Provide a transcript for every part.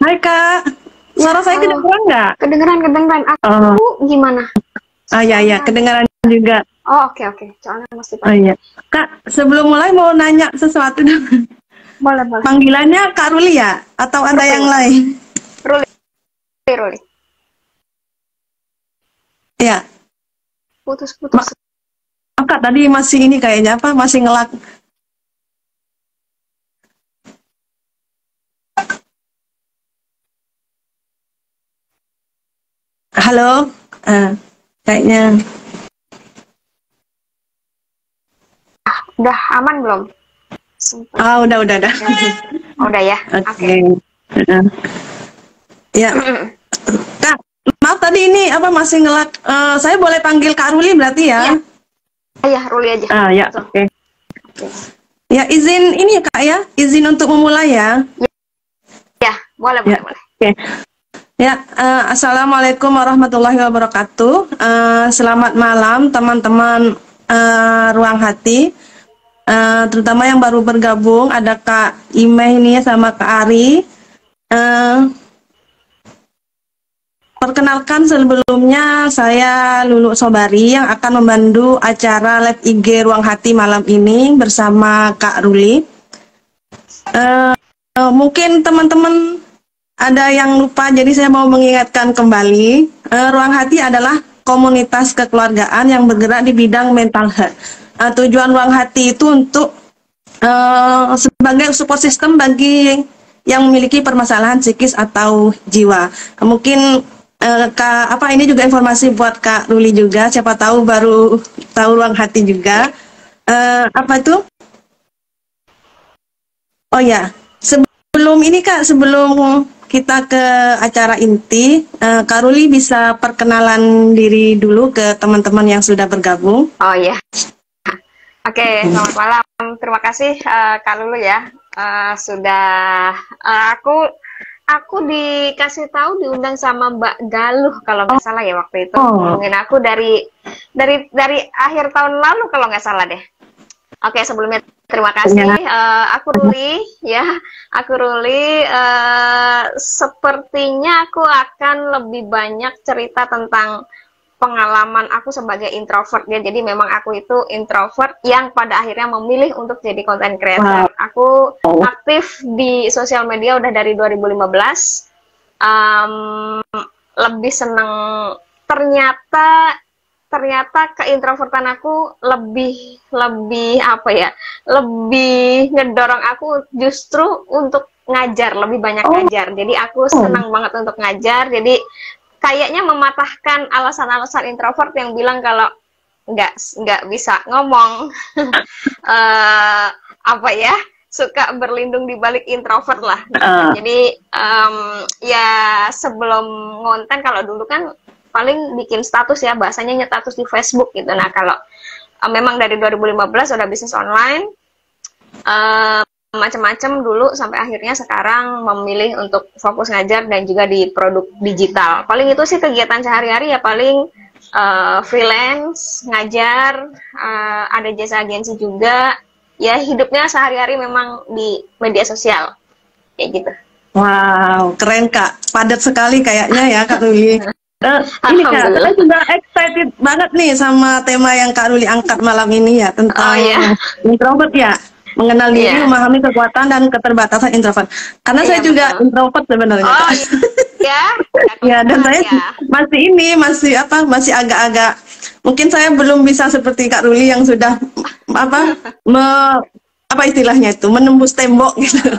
Hai Kak, Ya, suara saya halo. kedengeran nggak? Kedengeran, kedengeran. Oh, Aku gimana? ya ya, Soalnya, kedengeran juga. oh oke oke. Soalnya masih Oh pakai. iya, Kak, sebelum mulai mau nanya sesuatu dong. Boleh, boleh. Panggilannya Kak Ruli ya? Atau ada yang Ruli, lain? Ruli, Ruli. Ya, Putus-putus. Kak tadi masih ini kayaknya apa? Masih ngelak. Halo, Eh, kayaknya. Udah aman belum? Sempat. Ah, udah. Oh, udah ya. Oke. Oke. Eh, Ya, Kak, maaf tadi ini apa masih ngelak. Saya boleh panggil Kak Ruli berarti ya? Iya, iya, Ruli aja. Ah, ya, Langsung. oke. Oke. Ya, izin ini ya Kak ya, izin untuk memulai ya. Ya, boleh, Ya, boleh, boleh. oke. Ya, Assalamualaikum warahmatullahi wabarakatuh. Selamat malam teman-teman Ruang Hati. Terutama yang baru bergabung, ada Kak Imeh ini sama Kak Ari. Eh, Perkenalkan sebelumnya, saya Lulu Sobari yang akan memandu acara live IG Ruang Hati malam ini bersama Kak Ruli. Mungkin teman-teman ada yang lupa, jadi saya mau mengingatkan kembali. Ruang Hati adalah komunitas kekeluargaan yang bergerak di bidang mental health. Tujuan Ruang Hati itu untuk sebagai support system bagi yang memiliki permasalahan psikis atau jiwa. Mungkin ini juga informasi buat Kak Ruli juga. Siapa tahu baru tahu Ruang Hati juga. Apa itu? Oh ya, sebelum ini Kak, sebelum kita ke acara inti, Kak Ruli bisa perkenalan diri dulu ke teman-teman yang sudah bergabung. Oh iya. Oke, selamat malam. Terima kasih Kak Lulu ya. Sudah aku dikasih tahu diundang sama Mbak Galuh kalau nggak salah ya waktu itu. Ngomongin aku dari akhir tahun lalu kalau nggak salah deh. Oke, sebelumnya terima kasih. Aku Ruli ya. Aku Ruli. Sepertinya aku akan lebih banyak cerita tentang pengalaman aku sebagai introvert ya. Jadi memang aku itu introvert yang pada akhirnya memilih untuk jadi content creator. Aku aktif di sosial media udah dari 2015. Lebih seneng, ternyata keintrovertan aku lebih apa ya? Lebih ngedorong aku justru untuk ngajar, lebih banyak ngajar. Jadi aku senang banget untuk ngajar. Jadi kayaknya mematahkan alasan-alasan introvert yang bilang kalau nggak bisa ngomong, apa ya, suka berlindung di balik introvert lah. Jadi ya sebelum ngonten, kalau dulu kan paling bikin status ya, bahasanya status di Facebook gitu. Nah kalau memang dari 2015 udah bisnis online, macam-macam dulu sampai akhirnya sekarang memilih untuk fokus ngajar dan juga di produk digital. Paling itu sih kegiatan sehari-hari ya, paling freelance, ngajar, ada jasa agensi juga. Ya hidupnya sehari-hari memang di media sosial, kayak gitu. Wow, keren Kak. Padat sekali kayaknya ya Kak Ruli. Ini Kak, saya sudah excited banget nih sama tema yang Kak Ruli angkat malam ini ya, tentang introvert ya. Mengenal diri, memahami kekuatan dan keterbatasan introvert. Karena saya juga introvert sebenarnya. Oh iya. Ya, dan saya masih agak-agak, mungkin saya belum bisa seperti Kak Ruli yang sudah apa istilahnya itu, menembus tembok gitu.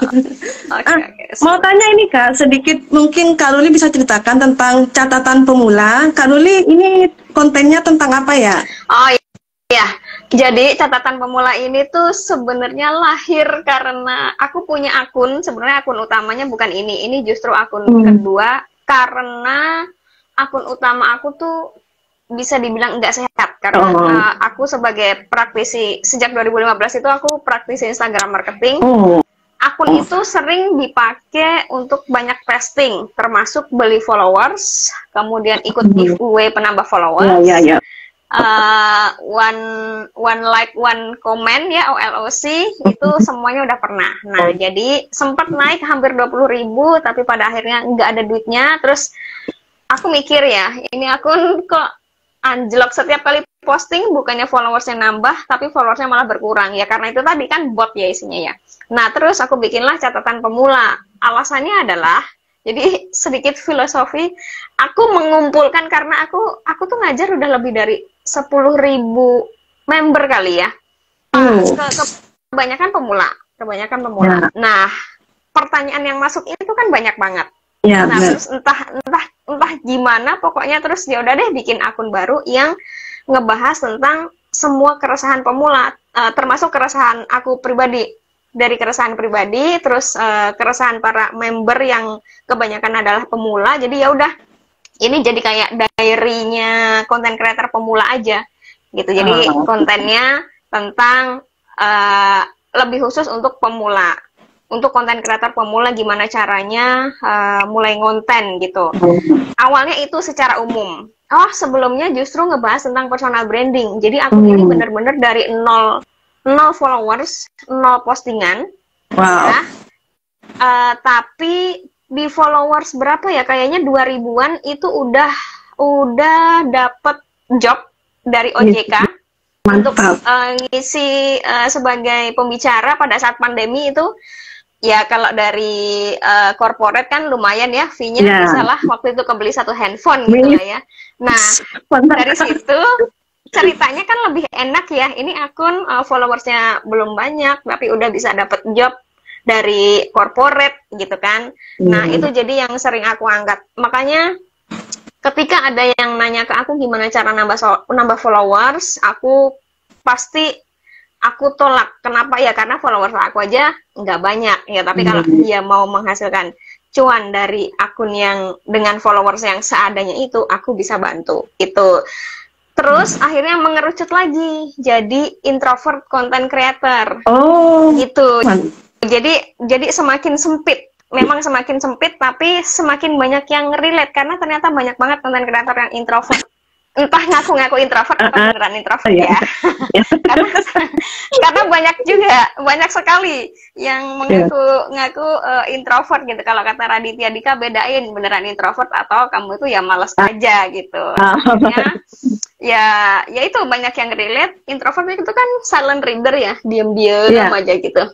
Mau tanya ini Kak, sedikit mungkin Kak Ruli bisa ceritakan tentang catatan pemula. Kak Ruli ini kontennya tentang apa ya? Oh iya, jadi catatan pemula ini tuh sebenarnya lahir karena aku punya akun, sebenarnya akun utamanya bukan ini justru akun kedua, karena akun utama aku tuh bisa dibilang nggak sehat, karena aku sebagai praktisi, sejak 2015 itu aku praktisi Instagram marketing. Akun itu sering dipakai untuk banyak posting, termasuk beli followers, kemudian ikut giveaway penambah followers. one one like one comment ya, OLOC itu semuanya udah pernah. Nah, jadi sempat naik hampir 20.000, tapi pada akhirnya nggak ada duitnya. Terus aku mikir ya, ini akun kok anjlok setiap kali posting, bukannya followersnya nambah, tapi followersnya malah berkurang. Ya karena itu tadi kan bot ya isinya ya. Nah, terus aku bikinlah catatan pemula. Alasannya adalah, jadi sedikit filosofi, aku mengumpulkan karena aku tuh ngajar udah lebih dari 10.000 member kali ya. Kebanyakan pemula, kebanyakan pemula. Ya. Nah, pertanyaan yang masuk itu kan banyak banget. Ya, Nah, benar. terus entah gimana, pokoknya terus ya udah deh bikin akun baru yang ngebahas tentang semua keresahan pemula, termasuk keresahan aku pribadi. Dari keresahan pribadi, terus keresahan para member yang kebanyakan adalah pemula. Jadi ya udah, ini jadi kayak diary-nya konten creator pemula aja gitu. Jadi kontennya tentang lebih khusus untuk pemula, untuk konten creator pemula, gimana caranya mulai ngonten gitu. Awalnya itu secara umum. Oh, sebelumnya justru ngebahas tentang personal branding. Jadi akun ini bener-bener dari nol followers, 0 postingan. Wow. Ya. Tapi di followers berapa ya? Kayaknya 2000-an itu udah dapet job dari OJK untuk ngisi sebagai pembicara pada saat pandemi itu. Ya kalau dari corporate kan lumayan ya, fee-nya bisa lah waktu itu kebeli 1 handphone gitu lah ya. Nah, dari situ ceritanya kan lebih enak ya. Ini akun followersnya belum banyak, tapi udah bisa dapet job dari corporate gitu kan. Nah, itu jadi yang sering aku angkat. Makanya ketika ada yang nanya ke aku gimana cara nambah followers, aku pasti aku tolak. Kenapa ya? Karena followers aku aja nggak banyak ya. Tapi kalau dia mau menghasilkan cuan dari akun yang dengan followers yang seadanya itu, aku bisa bantu. Itu. Terus akhirnya mengerucut lagi jadi introvert content creator. Oh, gitu. Jadi semakin sempit. Memang semakin sempit, tapi semakin banyak yang relate karena ternyata banyak banget content creator yang introvert. Entah ngaku-ngaku introvert atau beneran introvert ya. Karena banyak sekali yang ngaku introvert gitu. Kalau kata Raditya Dika, bedain beneran introvert atau kamu itu ya males aja gitu. Ya itu banyak yang relate. Introvert itu kan silent reader ya, diam-diam aja gitu.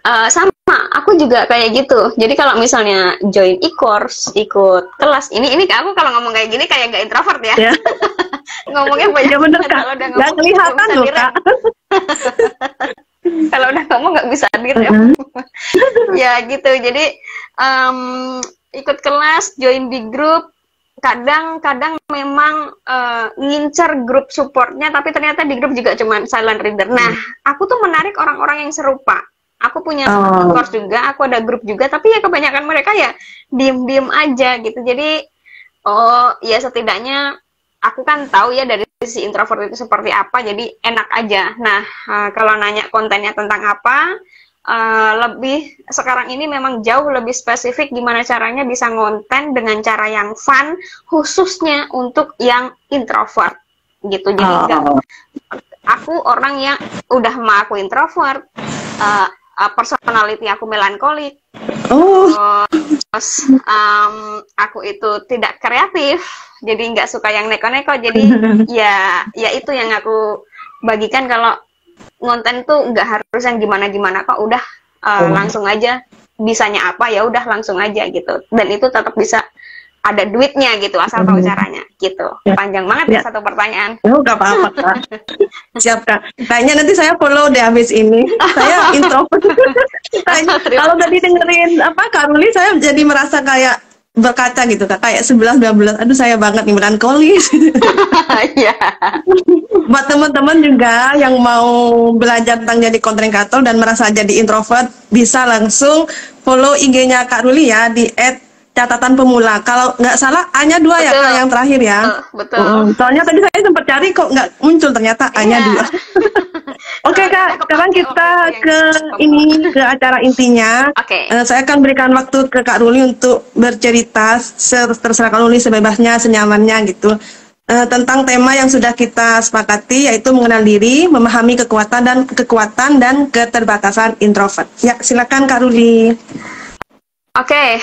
Sama, aku juga kayak gitu. Jadi kalau misalnya join e-course, ikut kelas, ini aku kalau ngomong kayak gini kayak nggak introvert ya. Ngomongnya banyak bener, kalau udah ngomong kelihatan loh, Kak. Kalau udah ngomong nggak bisa direm. Ya gitu. Jadi ikut kelas, join di grup. Kadang memang ngincer grup supportnya, tapi ternyata di grup juga cuma silent reader. Nah, aku tuh menarik orang-orang yang serupa. Aku punya course juga, aku ada grup juga, tapi ya kebanyakan mereka ya diem-diem aja gitu. Jadi, ya setidaknya aku kan tahu ya dari sisi introvert itu seperti apa, jadi enak aja. Nah, kalau nanya kontennya tentang apa, lebih sekarang ini memang jauh lebih spesifik gimana caranya bisa ngonten dengan cara yang fun, khususnya untuk yang introvert gitu. Jadi aku orang yang udah mengaku introvert, personality aku melankolik, terus aku itu tidak kreatif, jadi nggak suka yang neko-neko. Jadi ya itu yang aku bagikan, kalau ngonten tuh nggak harus yang gimana-gimana kok, udah langsung aja, bisanya apa ya udah langsung aja gitu, dan itu tetap bisa ada duitnya gitu, asal tahu caranya gitu. Panjang banget ya satu pertanyaan. Gak apa-apa, Kak. Siap, Kak. Kayaknya nanti saya follow deh habis ini. Saya introvert. Kalau tadi dengerin Kak Ruli, saya jadi merasa kayak berkaca gitu, Kak. Kayak 11-12. Aduh, saya banget nih melankolis. Iya. Buat teman-teman juga yang mau belajar tentang jadi content creator dan merasa jadi introvert, bisa langsung follow IG-nya Kak Ruli ya, di @catatan pemula. Kalau nggak salah A-nya 2 ya, Kak, yang terakhir ya. Betul. Soalnya tadi saya sempat cari kok nggak muncul, ternyata A-nya 2. Oke, Kak, sekarang kita ke acara intinya. Saya akan berikan waktu ke Kak Ruli untuk bercerita, terserah Kak Ruli sebebasnya, senyamannya gitu. tentang tema yang sudah kita sepakati, yaitu mengenal diri, memahami kekuatan dan keterbatasan introvert. Ya, silakan Kak Ruli. Oke,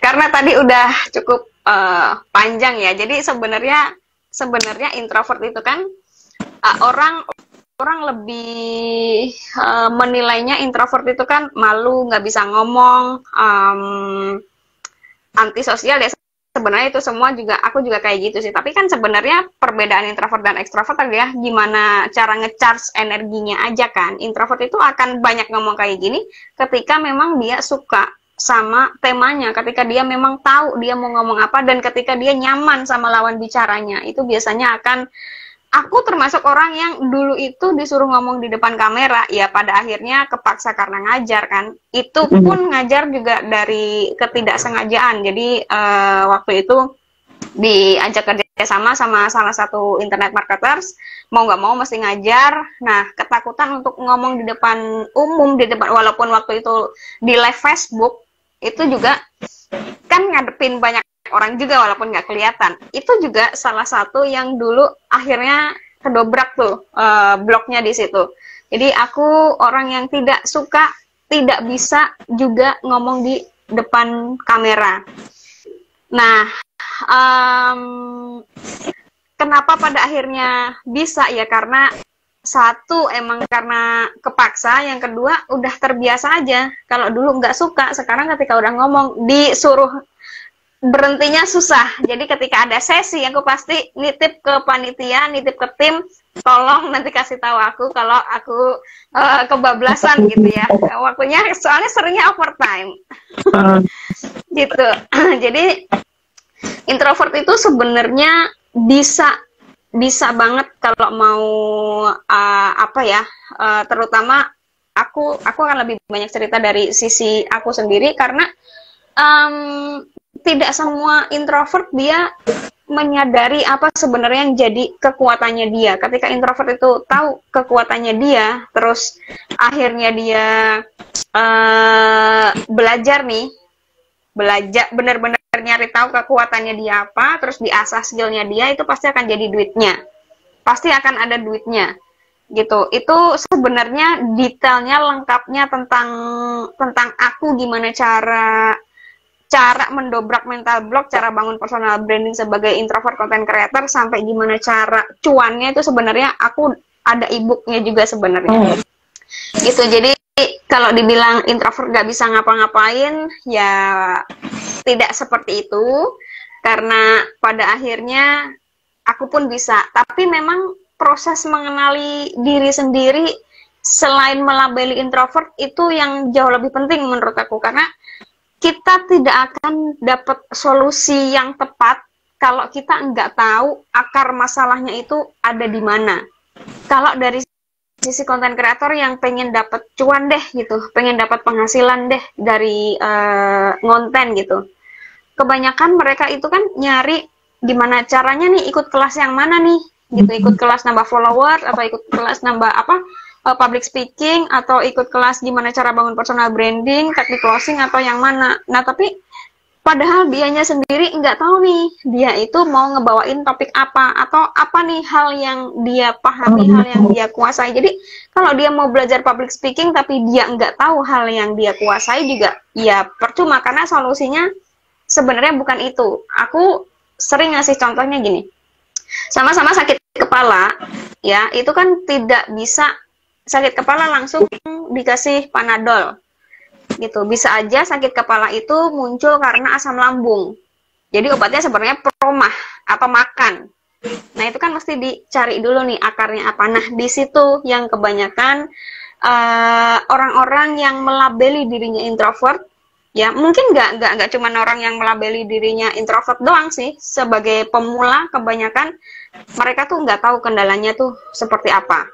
karena tadi udah cukup panjang ya. Jadi sebenarnya introvert itu kan orang lebih menilainya introvert itu kan malu, nggak bisa ngomong, antisosial ya. Sebenarnya itu semua juga aku juga kayak gitu sih. Tapi kan sebenarnya perbedaan introvert dan ekstrovert adalah gimana cara ngecharge energinya aja kan. Introvert itu akan banyak ngomong kayak gini ketika memang dia suka sama temanya, ketika dia memang tahu dia mau ngomong apa, dan ketika dia nyaman sama lawan bicaranya. Itu biasanya akan, aku termasuk orang yang dulu itu disuruh ngomong di depan kamera, ya pada akhirnya kepaksa karena ngajar kan. Itu pun ngajar juga dari ketidaksengajaan. Jadi waktu itu diajak kerja sama salah satu internet marketers, mau nggak mau mesti ngajar. Nah, ketakutan untuk ngomong di depan umum, walaupun waktu itu di live Facebook, itu juga kan ngadepin banyak orang juga walaupun nggak kelihatan. Itu juga salah satu yang dulu akhirnya kedobrak tuh bloknya di situ. Jadi aku orang yang tidak bisa juga ngomong di depan kamera. Nah, kenapa pada akhirnya bisa ya? Karena satu emang karena kepaksa, yang kedua udah terbiasa aja. Kalau dulu nggak suka, sekarang ketika udah ngomong disuruh berhentinya susah. Jadi ketika ada sesi, aku pasti nitip ke panitia, nitip ke tim, tolong nanti kasih tahu aku kalau aku kebablasan gitu ya. Waktunya soalnya seringnya overtime. Gitu. Jadi introvert itu sebenarnya bisa banget kalau mau terutama aku akan lebih banyak cerita dari sisi aku sendiri, karena tidak semua introvert dia menyadari apa sebenarnya yang jadi kekuatannya dia. Ketika introvert itu tahu kekuatannya dia, terus akhirnya dia belajar benar-benar nyari tahu kekuatannya dia apa, terus diasah skillnya dia, itu pasti akan jadi duitnya. Pasti akan ada duitnya. Gitu. Itu sebenarnya detailnya lengkapnya tentang aku gimana cara mendobrak mental block, cara bangun personal branding sebagai introvert content creator, sampai gimana cara cuannya, itu sebenarnya aku ada e-booknya juga sebenarnya. Gitu. Jadi kalau dibilang introvert gak bisa ngapa-ngapain, ya tidak seperti itu, karena pada akhirnya aku pun bisa. Tapi memang proses mengenali diri sendiri selain melabeli introvert itu yang jauh lebih penting menurut aku, karena kita tidak akan dapat solusi yang tepat kalau kita nggak tahu akar masalahnya itu ada di mana. Kalau dari sisi konten kreator yang pengen dapat cuan deh gitu, pengen dapat penghasilan deh dari ngonten gitu, kebanyakan mereka itu kan nyari gimana caranya nih ikut kelas yang mana nih gitu, ikut kelas nambah followers, atau ikut kelas nambah public speaking, atau ikut kelas gimana cara bangun personal branding, teknik closing, atau yang mana. Nah, tapi padahal dianya sendiri nggak tahu nih, dia itu mau ngebawain topik apa, atau apa nih hal yang dia pahami, hal yang dia kuasai. Jadi, kalau dia mau belajar public speaking, tapi dia nggak tahu hal yang dia kuasai juga, ya percuma, karena solusinya sebenarnya bukan itu. Aku sering ngasih contohnya gini, sama-sama sakit kepala, ya, itu kan tidak bisa sakit kepala langsung dikasih Panadol gitu. Bisa aja sakit kepala itu muncul karena asam lambung, jadi obatnya sebenarnya promah atau makan. Nah, itu kan mesti dicari dulu nih akarnya apa. Nah, di situ yang kebanyakan orang-orang yang melabeli dirinya introvert, ya mungkin nggak cuma orang yang melabeli dirinya introvert doang sih. Sebagai pemula, kebanyakan mereka tuh nggak tahu kendalanya tuh seperti apa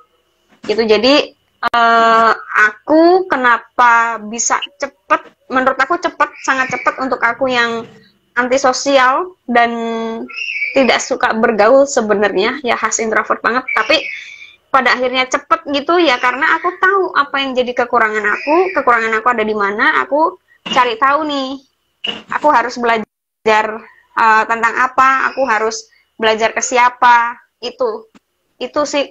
gitu. Jadi aku kenapa bisa cepet, menurut aku sangat cepet untuk aku yang antisosial dan tidak suka bergaul sebenarnya, ya khas introvert banget, tapi pada akhirnya cepet gitu ya, karena aku tahu apa yang jadi kekurangan aku ada di mana. Aku cari tahu nih, aku harus belajar tentang apa, aku harus belajar ke siapa, itu sih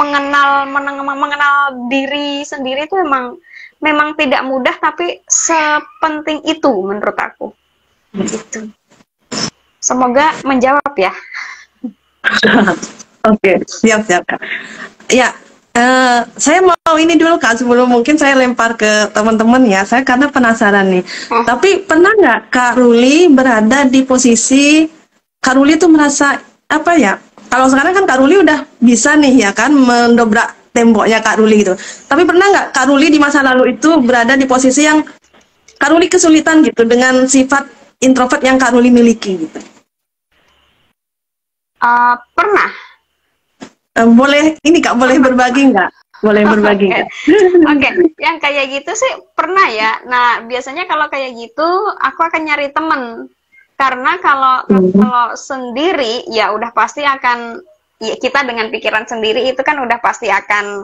mengenal diri sendiri itu memang tidak mudah, tapi sepenting itu menurut aku. Gitu. Semoga menjawab ya. Oke, siap Kak. Ya, saya mau ini dulu Kak, sebelum mungkin saya lempar ke teman-teman ya, saya karena penasaran nih. Tapi pernah nggak Kak Ruli berada di posisi Kak Ruli tuh merasa apa ya? Kalau sekarang kan Kak Ruli udah bisa nih ya kan mendobrak temboknya Kak Ruli gitu. Tapi pernah nggak Kak Ruli di masa lalu itu berada di posisi yang Kak Ruli kesulitan gitu dengan sifat introvert yang Kak Ruli miliki gitu? Pernah. Boleh ini Kak, boleh berbagi nggak? Boleh berbagi nggak? Oke, yang kayak gitu sih pernah ya. Nah, biasanya kalau kayak gitu aku akan nyari temen. Karena kalau sendiri ya udah pasti akan, ya kita dengan pikiran sendiri itu kan udah pasti akan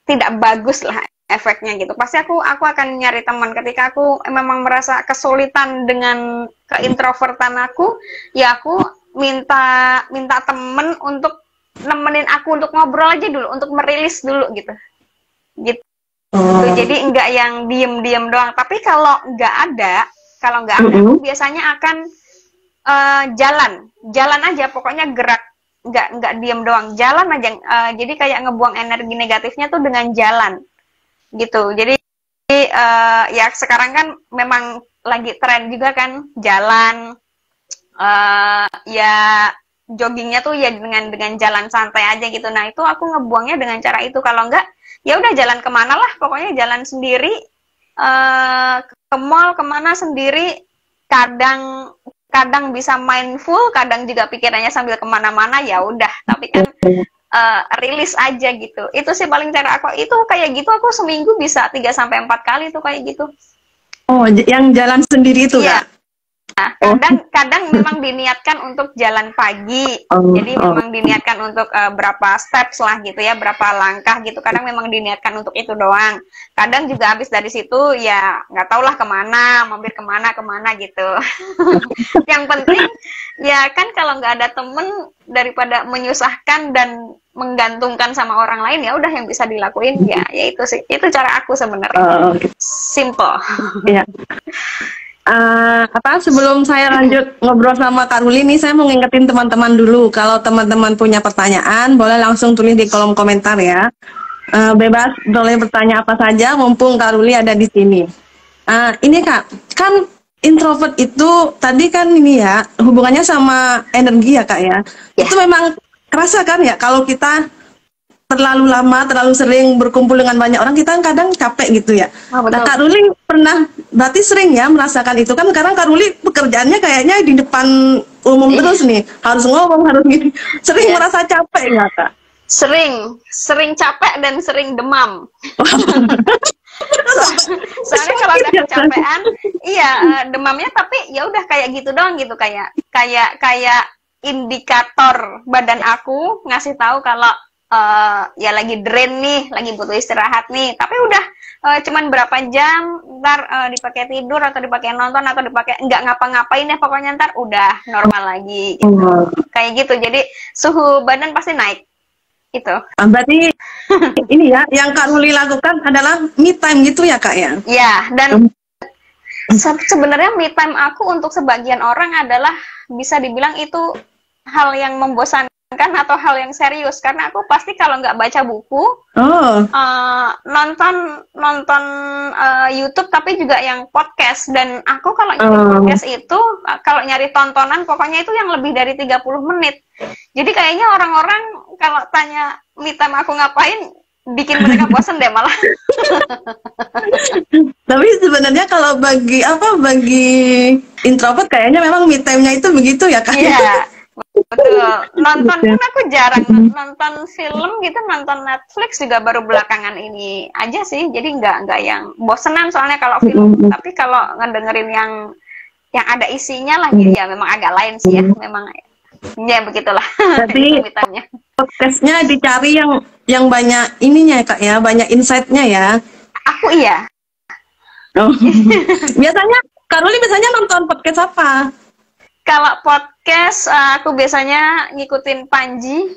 tidak bagus lah efeknya gitu. Pasti aku akan nyari teman. Ketika aku memang merasa kesulitan dengan keintrovertan aku, ya aku minta temen untuk nemenin aku untuk ngobrol aja dulu, untuk merilis dulu gitu. Jadi enggak yang diem doang. Tapi kalau nggak ada, aku biasanya akan jalan aja, pokoknya gerak, nggak diem doang, jalan aja. Jadi kayak ngebuang energi negatifnya tuh dengan jalan gitu. Jadi ya sekarang kan memang lagi tren juga kan jalan, ya joggingnya tuh ya dengan jalan santai aja gitu. Nah itu aku ngebuangnya dengan cara itu. Kalau enggak ya udah jalan kemana lah, pokoknya jalan sendiri, ke mall kemana sendiri. Kadang bisa mindful, kadang juga pikirannya sambil kemana-mana, ya udah. Tapi kan rilis aja gitu. Itu sih paling cara aku. Itu kayak gitu aku seminggu bisa 3-4 kali tuh kayak gitu. Oh, yang jalan sendiri itu ya? Kak? Nah, kadang memang diniatkan untuk jalan pagi, jadi memang diniatkan untuk berapa steps lah gitu ya, berapa langkah gitu. Kadang memang diniatkan untuk itu doang. Kadang juga habis dari situ ya nggak tau lah kemana, mampir kemana gitu. Yang penting ya kan kalau nggak ada temen, daripada menyusahkan dan menggantungkan sama orang lain, ya udah yang bisa dilakuin ya itu sih. Itu cara aku sebenarnya. Simple. Iya. Sebelum saya lanjut ngobrol sama Kak Ruli nih, saya mau ngingetin teman-teman dulu, kalau teman-teman punya pertanyaan boleh langsung tulis di kolom komentar ya. Bebas boleh bertanya apa saja mumpung Kak Ruli ada di sini. Ini Kak, kan introvert itu tadi kan ini ya hubungannya sama energi ya Kak ya. Itu memang kerasa kan ya kalau kita terlalu lama, terlalu sering berkumpul dengan banyak orang, kita kadang capek gitu ya. Nah, Kak Ruli pernah, berarti sering ya merasakan itu kan? Sekarang Kak Ruli pekerjaannya kayaknya di depan umum terus nih, harus ngomong, harus gini. Sering merasa capek nggak Kak? Sering capek dan sering demam. Soalnya kalau udah kecapean, demamnya, tapi ya udah kayak gitu doang gitu, kayak indikator badan aku ngasih tahu kalau ya lagi drain nih, lagi butuh istirahat nih. Tapi udah cuman berapa jam, ntar dipakai tidur atau dipakai nonton atau dipakai nggak ngapa-ngapain ya, pokoknya ntar udah normal lagi gitu. Kayak gitu. Jadi suhu badan pasti naik itu. Berarti ini ya yang Kak Ruli lakukan adalah me time gitu ya Kak ya? Ya, dan sebenarnya me time aku untuk sebagian orang adalah bisa dibilang itu hal yang membosankan atau hal yang serius, karena aku pasti kalau nggak baca buku, nonton YouTube, tapi juga yang podcast. Dan aku kalau nyari podcast itu, kalau nyari tontonan pokoknya itu yang lebih dari 30 menit. Jadi kayaknya orang-orang kalau tanya me time aku ngapain, bikin mereka bosan deh malah. Tapi sebenarnya kalau bagi introvert kayaknya memang me time-nya itu begitu ya Kak? Iya. Betul. Nonton pun aku jarang nonton film gitu, nonton Netflix juga baru belakangan ini aja sih. Jadi nggak yang bosenan soalnya kalau film. Tapi kalau ngedengerin yang ada isinya lah, ya memang agak lain sih ya. Memang ya begitulah. Tapi podcastnya dicari yang banyak ininya Kak ya, banyak insight-nya ya. Aku iya. Biasanya Kak Ruli biasanya nonton podcast apa? Kalau podcast, aku biasanya ngikutin Panji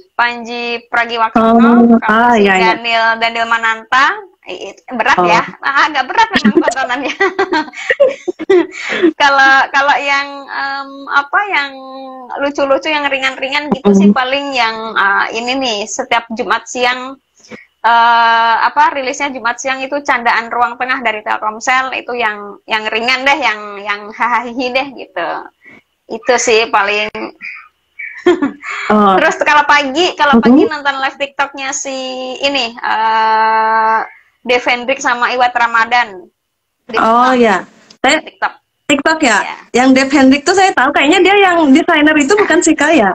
Pragiwaksono, sama si iya. Daniel Mananta. Berat ya, agak berat memang tontonannya. Kalau yang yang lucu-lucu, yang ringan-ringan gitu sih, paling yang ini nih, setiap Jumat siang rilisnya Jumat siang itu Candaan Ruang Tengah dari Telkomsel, itu yang ringan deh, yang hahaha deh gitu. Itu sih paling. Terus kalau pagi nonton live TikToknya si ini Dev Hendrik sama Iwat Ramadan. Ya, saya TikTok ya. Ya. Yang Dev Hendrik tuh saya tahu, kayaknya dia yang desainer itu, bukan sih Kak ya?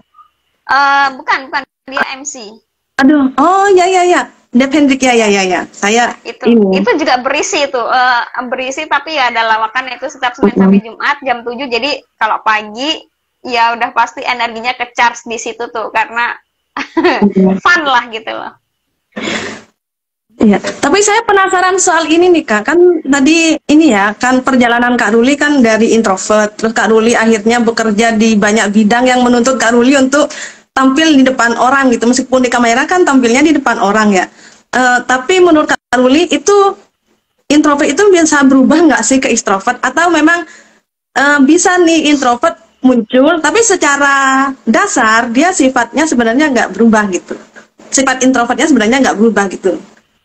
Bukan, dia MC. Aduh, ya. Dev Hendrik ya. Saya itu juga berisi tapi ya ada lawakan itu setiap Senin sampai Jumat jam 7. Jadi kalau pagi ya udah pasti energinya ke charge di situ tuh, karena fun lah gitu loh. Iya, tapi saya penasaran soal ini nih Kak. Kan tadi ini ya, kan perjalanan Kak Ruli kan dari introvert, terus Kak Ruli akhirnya bekerja di banyak bidang yang menuntut Kak Ruli untuk tampil di depan orang gitu, meskipun di kamera kan tampilnya di depan orang ya. Tapi menurut Kak Ruli itu introvert itu bisa berubah nggak sih ke extrovert, atau memang bisa nih introvert muncul tapi secara dasar dia sifatnya sebenarnya nggak berubah gitu, sifat introvertnya sebenarnya nggak berubah gitu.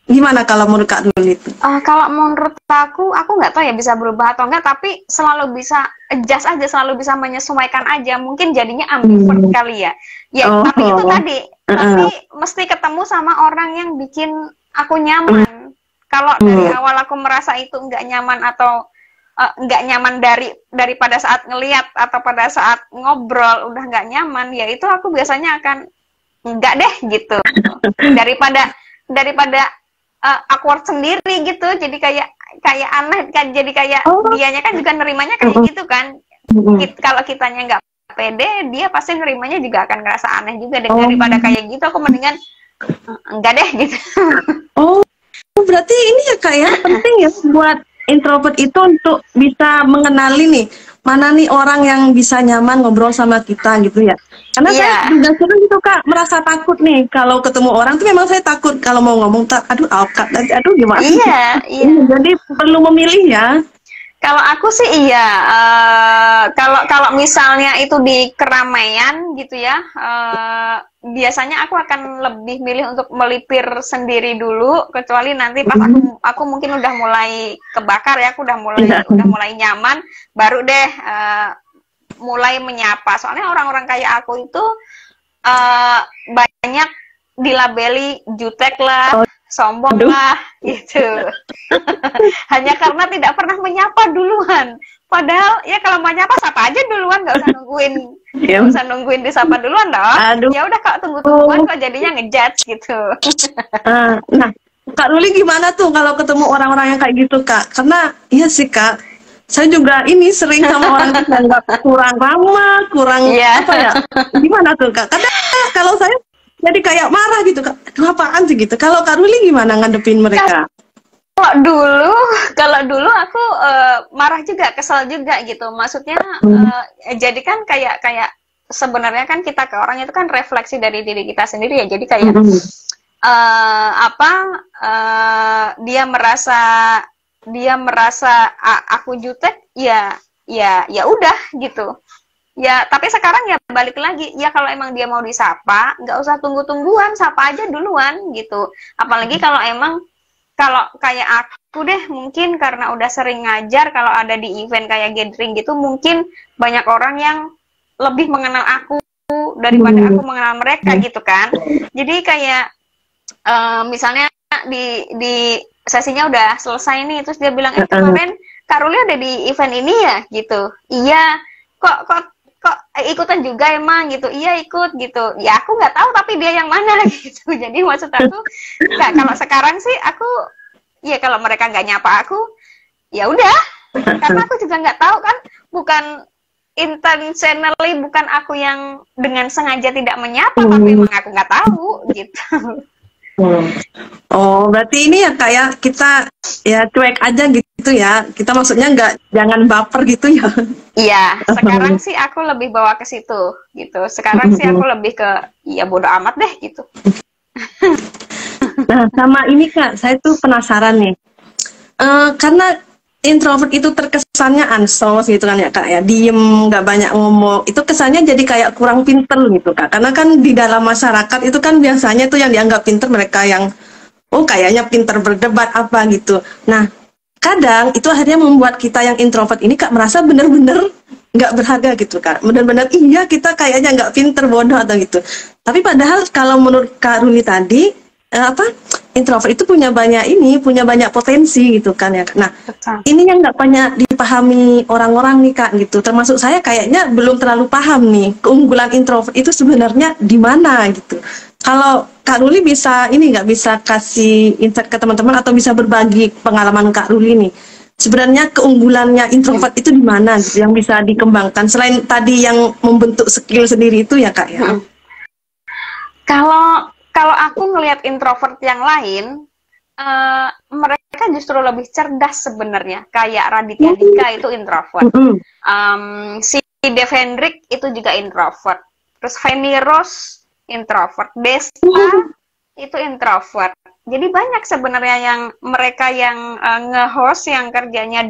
Gimana kalau menurut Kak Ruli itu? Kalau menurut aku nggak tahu ya bisa berubah atau enggak, tapi selalu bisa adjust aja, selalu bisa menyesuaikan aja. Mungkin jadinya ambivert kali ya. Tapi itu tadi, tapi mesti ketemu sama orang yang bikin aku nyaman. Kalau dari awal aku merasa itu nggak nyaman, atau nggak nyaman dari pada saat ngelihat atau pada saat ngobrol udah nggak nyaman, ya itu aku biasanya akan nggak deh gitu. Daripada awkward sendiri gitu, jadi kayak aneh kan, jadi kayak dianya kan juga nerimanya kayak gitu kan. Kalau kitanya nggak pede, dia pasti nerimanya juga akan ngerasa aneh juga. Daripada kayak gitu, aku mendingan enggak deh gitu. Berarti ini ya Kak ya, penting ya buat introvert itu untuk bisa mengenali nih mana nih orang yang bisa nyaman ngobrol sama kita gitu ya. Karena saya juga sering gitu Kak, merasa takut nih kalau ketemu orang tuh, memang saya takut kalau mau ngomong, aduh gimana. Iya. Jadi perlu memilih ya. Kalau aku sih kalau misalnya itu di keramaian gitu ya, biasanya aku akan lebih milih untuk melipir sendiri dulu, kecuali nanti pas aku mungkin udah mulai kebakar ya, aku udah mulai nyaman, baru deh mulai menyapa. Soalnya orang-orang kayak aku itu banyak dilabeli jutek lah, sombong lah gitu. Hanya karena tidak pernah menyapa duluan. Padahal ya kalau mau nyapa sapa aja duluan, nggak usah nungguin disapa duluan dong. Ya udah Kak, tungguan kok jadinya ngejudge gitu. Nah, Kak Ruli gimana tuh kalau ketemu orang-orang yang kayak gitu Kak? Karena iya sih Kak, saya juga ini sering sama orang yang dianggap kurang ramah, kurang apa ya? Gimana tuh Kak? Kadang kalau saya jadi kayak marah gitu Kak, aduh apaan sih gitu. Kalau Kak Ruli gimana ngadepin mereka? Kalau dulu aku marah juga, kesel juga gitu. Maksudnya jadi kan kayak sebenarnya kan kita ke orang itu kan refleksi dari diri kita sendiri ya. Jadi kayak dia merasa aku jutek, ya udah gitu. Ya, tapi sekarang ya balik lagi, ya kalau emang dia mau disapa, nggak usah tunggu-tungguan, sapa aja duluan gitu. Apalagi kalau kayak aku deh, mungkin karena udah sering ngajar, kalau ada di event kayak gathering gitu, mungkin banyak orang yang lebih mengenal aku daripada aku mengenal mereka gitu kan. Jadi kayak misalnya di sesinya udah selesai nih, terus dia bilang, kemarin Kak Ruli ada di event ini ya gitu. Iya, kok ikutan juga emang gitu. Iya ikut gitu. Ya aku nggak tahu tapi dia yang mana gitu. Jadi maksud aku nggak, kalau sekarang sih aku ya kalau mereka nggak nyapa aku ya udah, karena aku juga nggak tahu kan, bukan intentionally, bukan aku yang dengan sengaja tidak menyapa, tapi emang aku nggak tahu gitu. Oh, berarti ini ya kayak kita ya cuek aja gitu gitu ya. Kita maksudnya jangan baper gitu ya. Iya, sekarang sih aku lebih bawa ke situ gitu. Sekarang sih aku lebih ke ya bodo amat deh gitu. Nah, sama ini Kak, saya tuh penasaran nih. Karena introvert itu terkesannya ansos gitu kan ya Kak ya, diem, nggak banyak ngomong. Itu kesannya jadi kayak kurang pinter gitu Kak. Karena kan di dalam masyarakat itu kan biasanya tuh yang dianggap pinter mereka yang oh kayaknya pinter berdebat apa gitu. Nah, kadang itu akhirnya membuat kita yang introvert ini Kak merasa bener-bener nggak berharga gitu Kak. Bener-bener iya kita kayaknya nggak pinter, bodoh atau gitu. Tapi padahal kalau menurut Kak Ruli tadi, introvert itu punya banyak potensi gitu kan ya. Nah, ini yang nggak banyak dipahami orang-orang nih Kak gitu. Termasuk saya kayaknya belum terlalu paham nih keunggulan introvert itu sebenarnya di mana gitu. Kalau Kak Ruli bisa nggak bisa kasih insight ke teman-teman atau bisa berbagi pengalaman Kak Ruli nih. Sebenarnya keunggulannya introvert itu di mana gitu, yang bisa dikembangkan selain tadi yang membentuk skill sendiri itu ya Kak ya. Kalau aku ngelihat introvert yang lain, mereka justru lebih cerdas sebenarnya. Kayak Raditya Dika itu introvert. Si Devendrik itu juga introvert. Terus Feni Rose introvert. Desta itu introvert. Jadi banyak sebenarnya yang mereka yang nge-host yang kerjanya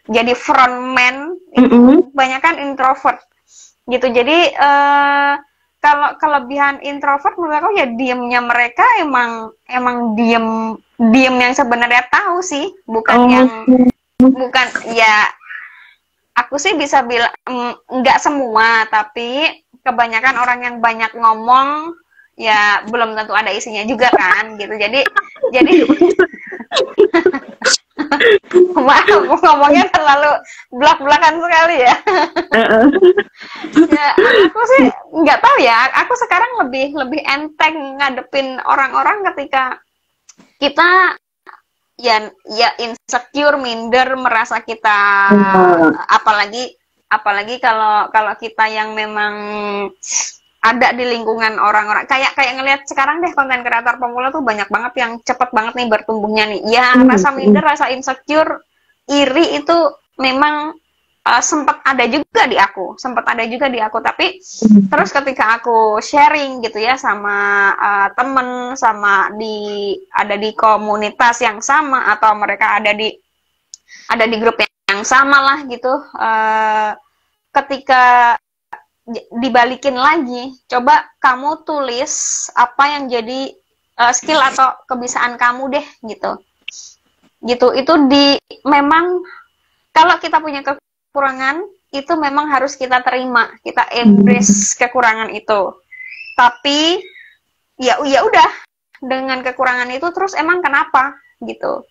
jadi frontman itu banyak kan introvert gitu. Jadi kalau kelebihan introvert menurut aku ya diemnya mereka emang diem yang sebenarnya tahu sih, bukan ya aku sih bisa bilang nggak semua, tapi kebanyakan orang yang banyak ngomong ya belum tentu ada isinya juga kan gitu. Jadi maaf ngomongnya terlalu belak-belakan sekali ya. Ya aku sih nggak tahu ya, aku sekarang lebih enteng ngadepin orang-orang ketika kita ya insecure, minder, merasa kita apalagi kalau kita yang memang ada di lingkungan orang-orang kayak ngelihat sekarang deh konten kreator pemula tuh banyak banget yang cepet banget nih bertumbuhnya nih ya. Rasa minder, rasa insecure, iri itu memang sempat ada juga di aku, tapi terus ketika aku sharing gitu ya sama temen, sama ada di komunitas yang sama atau mereka ada di grup yang sama lah gitu, ketika dibalikin lagi, coba kamu tulis apa yang jadi skill atau kebiasaan kamu deh gitu. Itu memang kalau kita punya kekurangan itu memang harus kita terima, kita embrace kekurangan itu. Tapi ya udah dengan kekurangan itu terus emang kenapa gitu.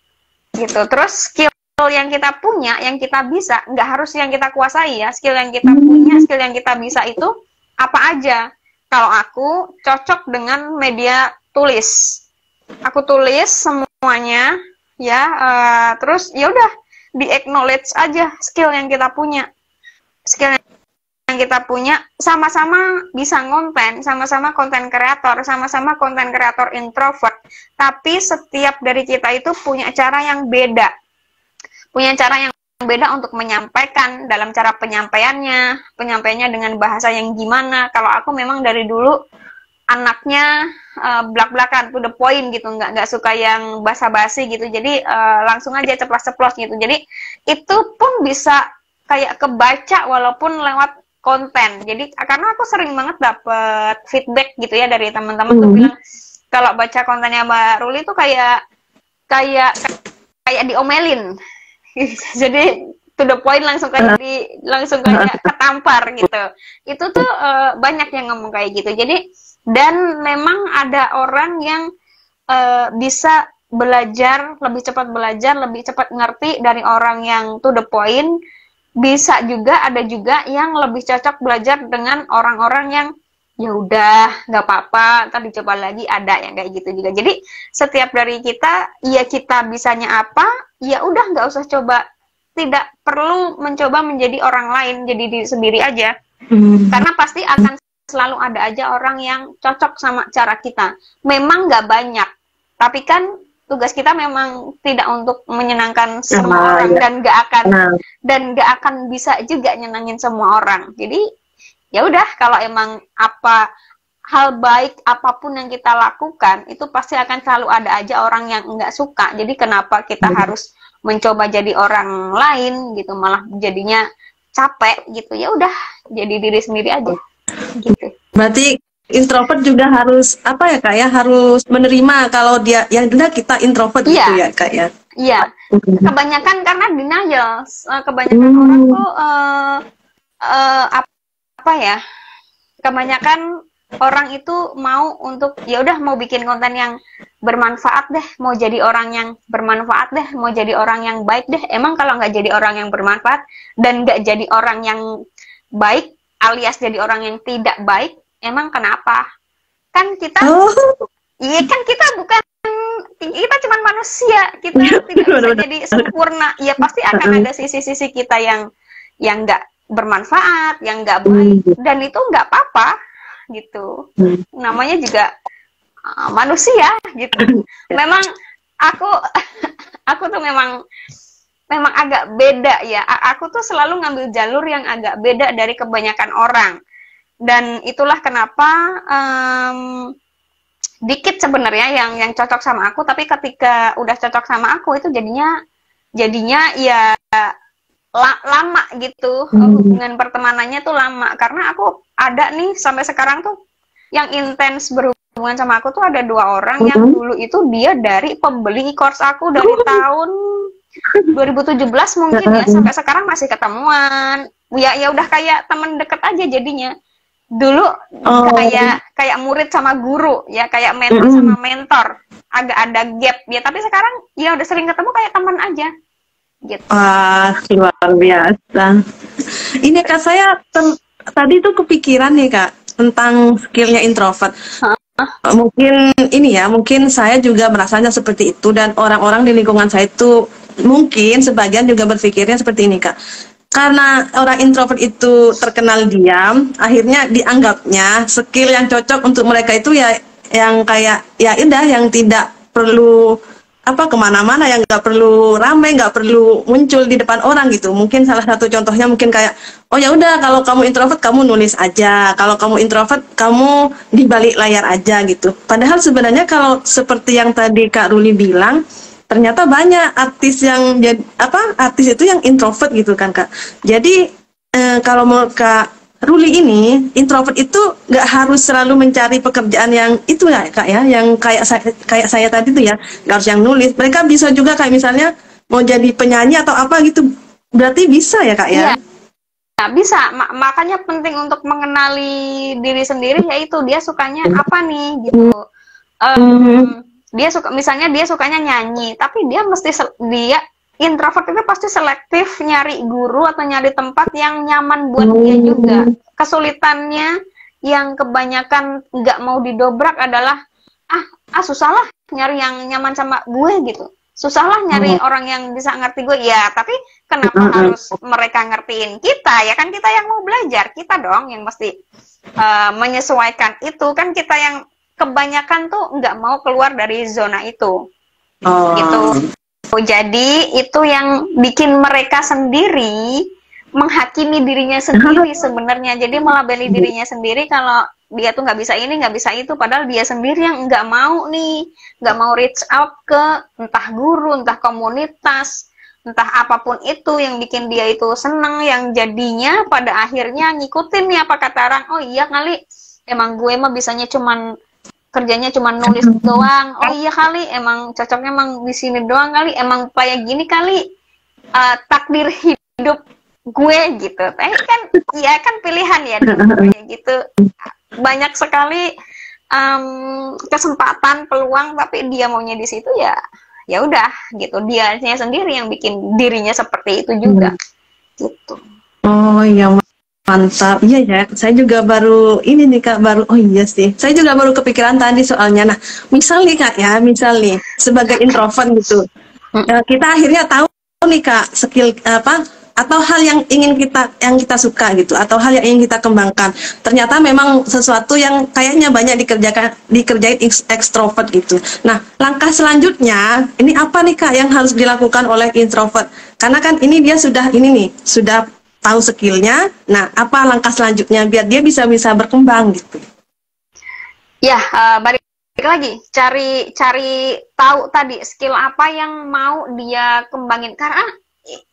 Terus skill yang kita punya, yang kita bisa, nggak harus yang kita kuasai ya. Skill yang kita punya, skill yang kita bisa itu apa aja. Kalau aku cocok dengan media tulis, aku tulis semuanya ya. Terus ya udah di acknowledge aja skill yang kita punya, sama-sama bisa ngonten, sama-sama konten kreator, sama-sama konten kreator introvert. Tapi setiap dari kita itu punya cara yang beda. Untuk menyampaikan, dalam cara penyampaiannya dengan bahasa yang gimana. Kalau aku memang dari dulu anaknya blak-blakan, to the point gitu, nggak suka yang basa-basi gitu. Jadi langsung aja ceplos-ceplos gitu. Jadi itu pun bisa kayak kebaca walaupun lewat konten. Jadi karena aku sering banget dapet feedback gitu ya dari teman-teman tuh bilang kalau baca kontennya Mbak Ruli tuh kayak diomelin. Jadi to the point, langsung kayak ketampar gitu. Itu tuh banyak yang ngomong kayak gitu. Jadi dan memang ada orang yang bisa lebih cepat belajar, lebih cepat ngerti dari orang yang to the point. Ada juga yang lebih cocok belajar dengan orang-orang yang ya udah nggak apa-apa, ntar dicoba lagi, ada yang kayak gitu juga. Jadi setiap dari kita, ya kita bisanya apa, ya udah nggak usah coba, tidak perlu mencoba menjadi orang lain, jadi diri sendiri aja. Karena pasti akan selalu ada aja orang yang cocok sama cara kita. Memang nggak banyak, tapi kan tugas kita memang tidak untuk menyenangkan semua orang, dan gak akan bisa juga nyenangin semua orang. Jadi ya udah, kalau emang apa hal baik apapun yang kita lakukan itu pasti akan selalu ada aja orang yang nggak suka. Jadi kenapa kita harus mencoba jadi orang lain gitu, malah jadinya capek gitu. Ya udah, jadi diri sendiri aja gitu. Berarti introvert juga harus apa ya Kak ya, harus menerima kalau dia ya udah kita introvert gitu ya Kak ya. Iya, kebanyakan karena denial, kebanyakan orang tuh apa ya, kebanyakan orang itu mau untuk ya udah mau bikin konten yang bermanfaat deh, mau jadi orang yang bermanfaat deh, mau jadi orang yang baik deh. Emang kalau nggak jadi orang yang bermanfaat dan nggak jadi orang yang baik alias jadi orang yang tidak baik, emang kenapa? Kan kita, iya kan kita bukan, kita cuma manusia, kita tidak bisa jadi sempurna. Ya pasti akan ada sisi-sisi kita yang nggak bermanfaat, yang nggak baik, dan itu nggak apa-apa gitu. Namanya juga manusia gitu. Memang aku tuh memang agak beda ya. Aku tuh selalu ngambil jalur yang agak beda dari kebanyakan orang. Dan itulah kenapa dikit sebenarnya yang cocok sama aku, tapi ketika udah cocok sama aku itu jadinya ya lama gitu. Hubungan pertemanannya tuh lama, karena aku ada nih sampai sekarang tuh yang intens berhubungan sama aku tuh ada 2 orang yang dulu itu dia dari pembeli e-course aku dari tahun 2017 mungkin ya, sampai sekarang masih ketemuan. Ya udah kayak teman deket aja jadinya. Dulu kayak murid sama guru ya, kayak mentor sama mentor, agak ada gap ya, tapi sekarang ya udah sering ketemu kayak teman aja gitu. Wah, luar biasa. Ini Kak, saya tadi tuh kepikiran nih Kak tentang skillnya introvert. Mungkin ini ya, mungkin saya juga merasanya seperti itu, dan orang-orang di lingkungan saya itu mungkin sebagian juga berpikirnya seperti ini Kak. Karena orang introvert itu terkenal diam, akhirnya dianggapnya skill yang cocok untuk mereka itu ya yang kayak ya indah, yang tidak perlu apa kemana-mana, yang nggak perlu ramai, nggak perlu muncul di depan orang gitu. Mungkin salah satu contohnya mungkin kayak, oh ya udah kalau kamu introvert kamu nulis aja, kalau kamu introvert kamu di balik layar aja gitu. Padahal sebenarnya kalau seperti yang tadi Kak Ruli bilang, ternyata banyak artis yang jadi artis itu yang introvert gitu kan Kak. Jadi kalau mau Kak Ruli ini, introvert itu nggak harus selalu mencari pekerjaan yang itu ya Kak ya, yang kayak saya tadi tuh ya, nggak harus yang nulis. Mereka bisa juga kayak misalnya mau jadi penyanyi atau apa gitu, berarti bisa ya Kak ya? Ya, bisa. Makanya penting untuk mengenali diri sendiri, yaitu dia sukanya apa nih gitu. Dia suka, misalnya dia sukanya nyanyi, tapi dia introvert itu pasti selektif nyari guru atau nyari tempat yang nyaman buat dia juga. Kesulitannya yang kebanyakan nggak mau didobrak adalah susah lah nyari yang nyaman sama gue gitu. Susah lah nyari orang yang bisa ngerti gue. Ya, tapi kenapa harus mereka ngertiin kita? Ya kan kita yang mau belajar, kita dong yang mesti menyesuaikan itu. Kan kita yang kebanyakan tuh nggak mau keluar dari zona itu. Gitu. Jadi itu yang bikin mereka sendiri menghakimi dirinya sendiri sebenarnya. Jadi melabeli dirinya sendiri kalau dia tuh nggak bisa ini, nggak bisa itu, padahal dia sendiri yang nggak mau nih, nggak mau reach out ke entah guru, entah komunitas, entah apapun itu yang bikin dia itu seneng, yang jadinya pada akhirnya ngikutin nih apa kata orang. Oh iya kali, emang gue mah bisanya kerjanya cuma nulis doang. Oh iya kali, emang cocoknya emang di sini doang kali, emang kayak gini kali takdir hidup gue gitu. Tapi kan ya kan pilihan ya kayak gitu. Banyak sekali kesempatan, peluang, tapi dia maunya di situ ya udah gitu. Dianya sendiri yang bikin dirinya seperti itu juga. Gitu. Oh iya, mantap. Iya ya, saya juga baru ini nih Kak, oh iya sih. Saya juga baru kepikiran tadi soalnya. Nah, misal nih Kak ya, misal nih sebagai introvert gitu. Kita akhirnya tahu nih Kak skill atau hal yang kita suka gitu, atau hal yang ingin kita kembangkan. Ternyata memang sesuatu yang kayaknya banyak dikerjain ekstrovert gitu. Nah, langkah selanjutnya ini apa nih Kak yang harus dilakukan oleh introvert? Karena kan ini dia sudah tahu skillnya. Nah, apa langkah selanjutnya biar dia bisa berkembang gitu? Ya, balik lagi cari tahu tadi skill apa yang mau dia kembangin, karena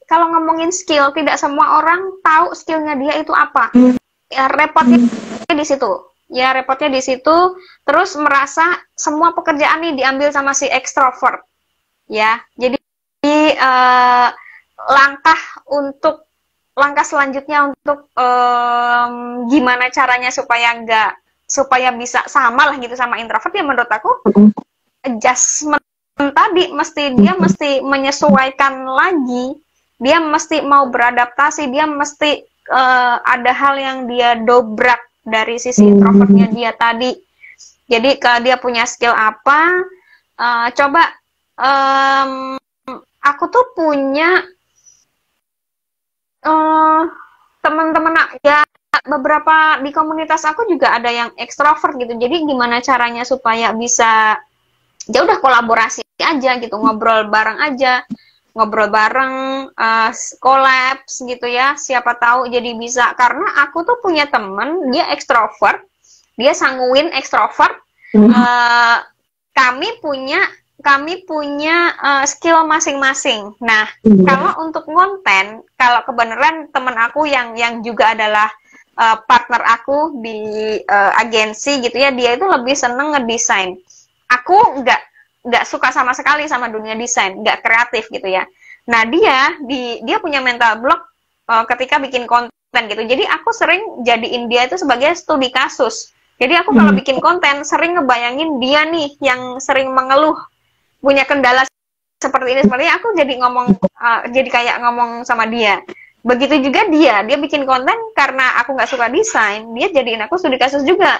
kalau ngomongin skill tidak semua orang tahu skillnya dia itu apa. Ya, repotnya di situ. Ya, repotnya di situ. Terus merasa semua pekerjaan ini diambil sama si ekstrovert. Ya, jadi langkah selanjutnya untuk gimana caranya supaya bisa sama lah gitu sama introvert, ya menurut aku adjustment tadi dia mesti menyesuaikan lagi, dia mesti mau beradaptasi, dia mesti ada hal yang dia dobrak dari sisi introvertnya dia tadi. Jadi kalau dia punya skill apa, coba aku tuh punya teman-teman ya, beberapa di komunitas aku juga ada yang ekstrovert gitu. Jadi gimana caranya supaya bisa, ya udah kolaborasi aja gitu, ngobrol bareng, kolaps gitu ya, siapa tahu jadi bisa. Karena aku tuh punya temen, dia ekstrovert, dia sanguin ekstrovert. Kami punya skill masing-masing. Nah, kalau untuk konten, kalau kebenaran temen aku yang juga adalah partner aku di agensi gitu ya, dia itu lebih seneng ngedesain. Aku nggak suka sama sekali sama dunia desain, nggak kreatif gitu ya. Nah, dia punya mental block ketika bikin konten gitu. Jadi aku sering jadiin dia itu sebagai studi kasus. Jadi aku kalau bikin konten sering ngebayangin dia nih yang sering mengeluh, punya kendala seperti ini, aku jadi jadi kayak ngomong sama dia. Begitu juga dia bikin konten, karena aku nggak suka desain, dia jadiin aku studi kasus juga.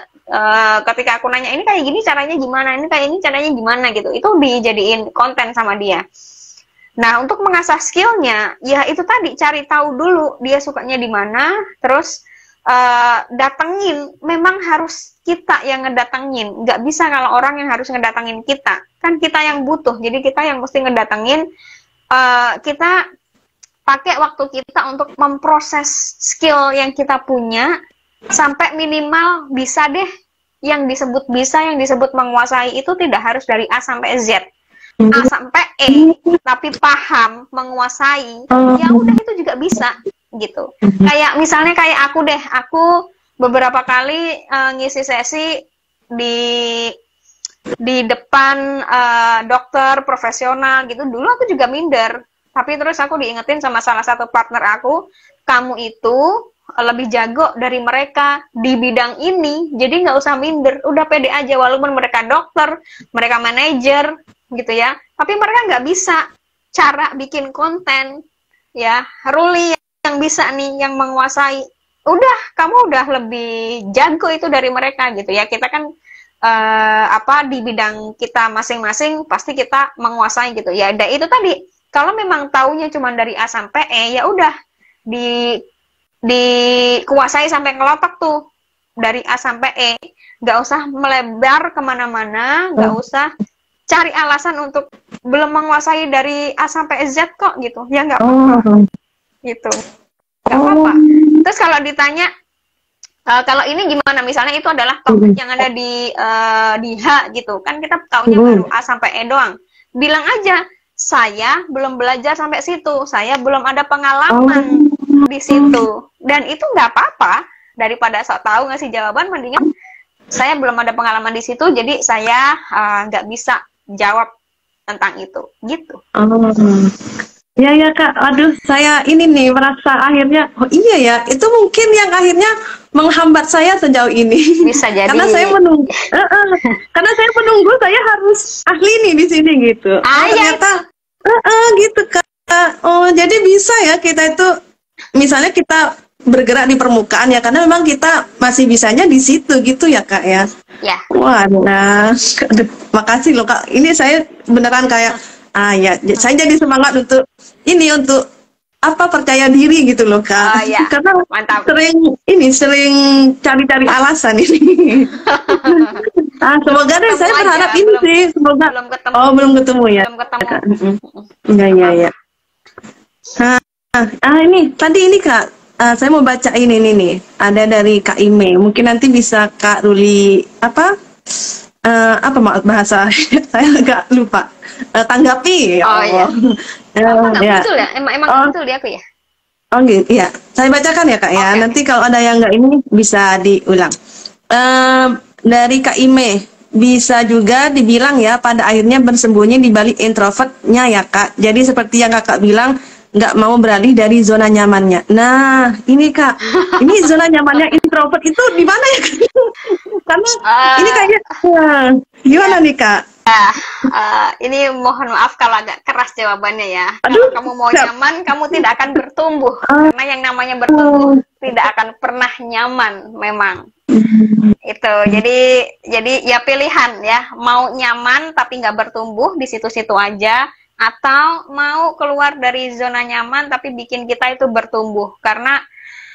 Ketika aku nanya, ini kayak gini caranya gimana, ini kayak ini caranya gimana gitu, itu dijadiin konten sama dia. Nah, untuk mengasah skillnya, ya itu tadi, cari tahu dulu dia sukanya di mana, terus datengin. Memang harus kita yang ngedatengin, nggak bisa kalau orang yang harus ngedatengin kita. Kan kita yang butuh, jadi kita yang mesti ngedatengin. Kita pakai waktu kita untuk memproses skill yang kita punya sampai minimal bisa deh, yang disebut bisa, yang disebut menguasai itu tidak harus dari A sampai Z, A sampai E, tapi paham, menguasai, ya udah itu juga bisa gitu. Kayak misalnya kayak aku beberapa kali ngisi sesi di depan dokter profesional gitu. Dulu aku juga minder, tapi terus aku diingetin sama salah satu partner aku, kamu itu lebih jago dari mereka di bidang ini, jadi nggak usah minder, udah pede aja, walaupun mereka dokter, mereka manajer gitu ya, tapi mereka nggak bisa cara bikin konten ya. Ruli yang bisa nih, yang menguasai, udah kamu udah lebih jago itu dari mereka gitu ya. Kita kan di bidang kita masing-masing pasti kita menguasai gitu ya. Dan itu tadi, kalau memang taunya cuma dari A sampai E, ya udah dikuasai sampai ngelotok tuh dari A sampai E, nggak usah melebar kemana-mana, nggak usah cari alasan untuk belum menguasai dari A sampai Z kok gitu ya, nggak apa-apa gitu, nggak apa-apa. Terus kalau ditanya kalau ini gimana, misalnya itu adalah topik yang ada di H gitu kan, kita taunya baru A sampai E doang, bilang aja, saya belum belajar sampai situ, saya belum ada pengalaman di situ. Dan itu nggak apa-apa, daripada sok tahu ngasih jawaban, mendingan saya belum ada pengalaman di situ, jadi saya nggak bisa jawab tentang itu gitu. Ya Kak, aduh saya ini nih merasa akhirnya, oh iya ya, itu mungkin yang akhirnya menghambat saya sejauh ini. Bisa jadi. Karena saya menunggu, saya harus ahli nih di sini gitu. Ternyata, gitu Kak. Oh jadi bisa ya kita itu, misalnya kita bergerak di permukaan ya, karena memang kita masih bisanya di situ gitu ya Kak ya. Ya. Wah, nah, makasih loh Kak. Ini saya beneran kayak ya, saya jadi semangat untuk apa percaya diri gitu loh Oh Kak. ya, Karena mantap. sering cari-cari alasan ini. Belum Semoga deh ketemu saya aja, berharap ini belum sih, semoga. belum ketemu, Oh, belum ketemu ya. belum ketemu. Kak. Iya, Nggak iya, apa-apa. iya. Nah, ini tadi ini Kak, saya mau baca ini nih. Ada dari Kak Ime. Mungkin nanti bisa Kak Ruli apa bahasa saya agak lupa. Tanggapi ya Oh iya. Allah. Apa nggak Ya. muncul ya? Emang Oh, muncul di aku ya? oh gitu. Iya, saya bacakan ya Kak ya. Oke, oke. Nanti kalau ada yang nggak ini bisa diulang. Eh, dari Kak Ime, bisa juga dibilang ya pada akhirnya bersembunyi di balik introvertnya ya Kak. Jadi seperti yang Kakak bilang, nggak mau beralih dari zona nyamannya. Nah, ini Kak, ini zona nyamannya introvert itu di mana ya Kak? Karena ini Eh, kayaknya, gimana nih Kak? ini mohon maaf kalau agak keras jawabannya ya. Aduh, Kalau kamu mau Kak. nyaman, kamu tidak akan bertumbuh. Ah, Karena yang namanya bertumbuh tidak akan pernah nyaman memang. Itu. Jadi ya pilihan ya. Mau nyaman tapi nggak bertumbuh di situ-situ aja, atau mau keluar dari zona nyaman tapi bikin kita itu bertumbuh.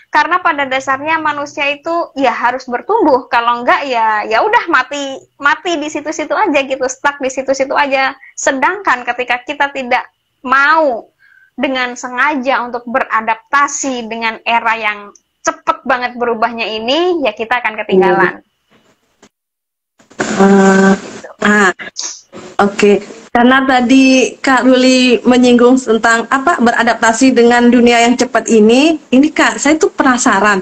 Karena pada dasarnya manusia itu ya harus bertumbuh, kalau enggak ya udah mati di situ-situ aja gitu, stuck di situ-situ aja. Sedangkan ketika kita tidak mau dengan sengaja untuk beradaptasi dengan era yang cepet banget berubahnya ini, ya kita akan ketinggalan. Oke. Karena tadi Kak Ruli menyinggung tentang beradaptasi dengan dunia yang cepat ini Kak, saya tuh penasaran.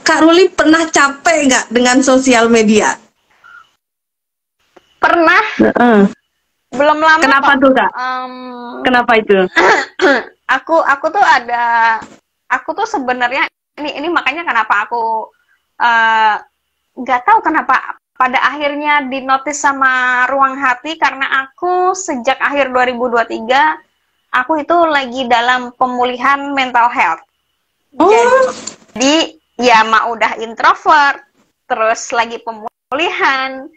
Kak Ruli pernah capek nggak dengan sosial media? Pernah, belum lama. Kenapa kok. tuh Kak? Kenapa itu? Aku tuh sebenarnya ini makanya kenapa aku nggak tahu kenapa pada akhirnya dinotis sama Ruang Hati, karena aku sejak akhir 2023 aku itu lagi dalam pemulihan mental health. Jadi ya mau udah introvert, terus lagi pemulihan,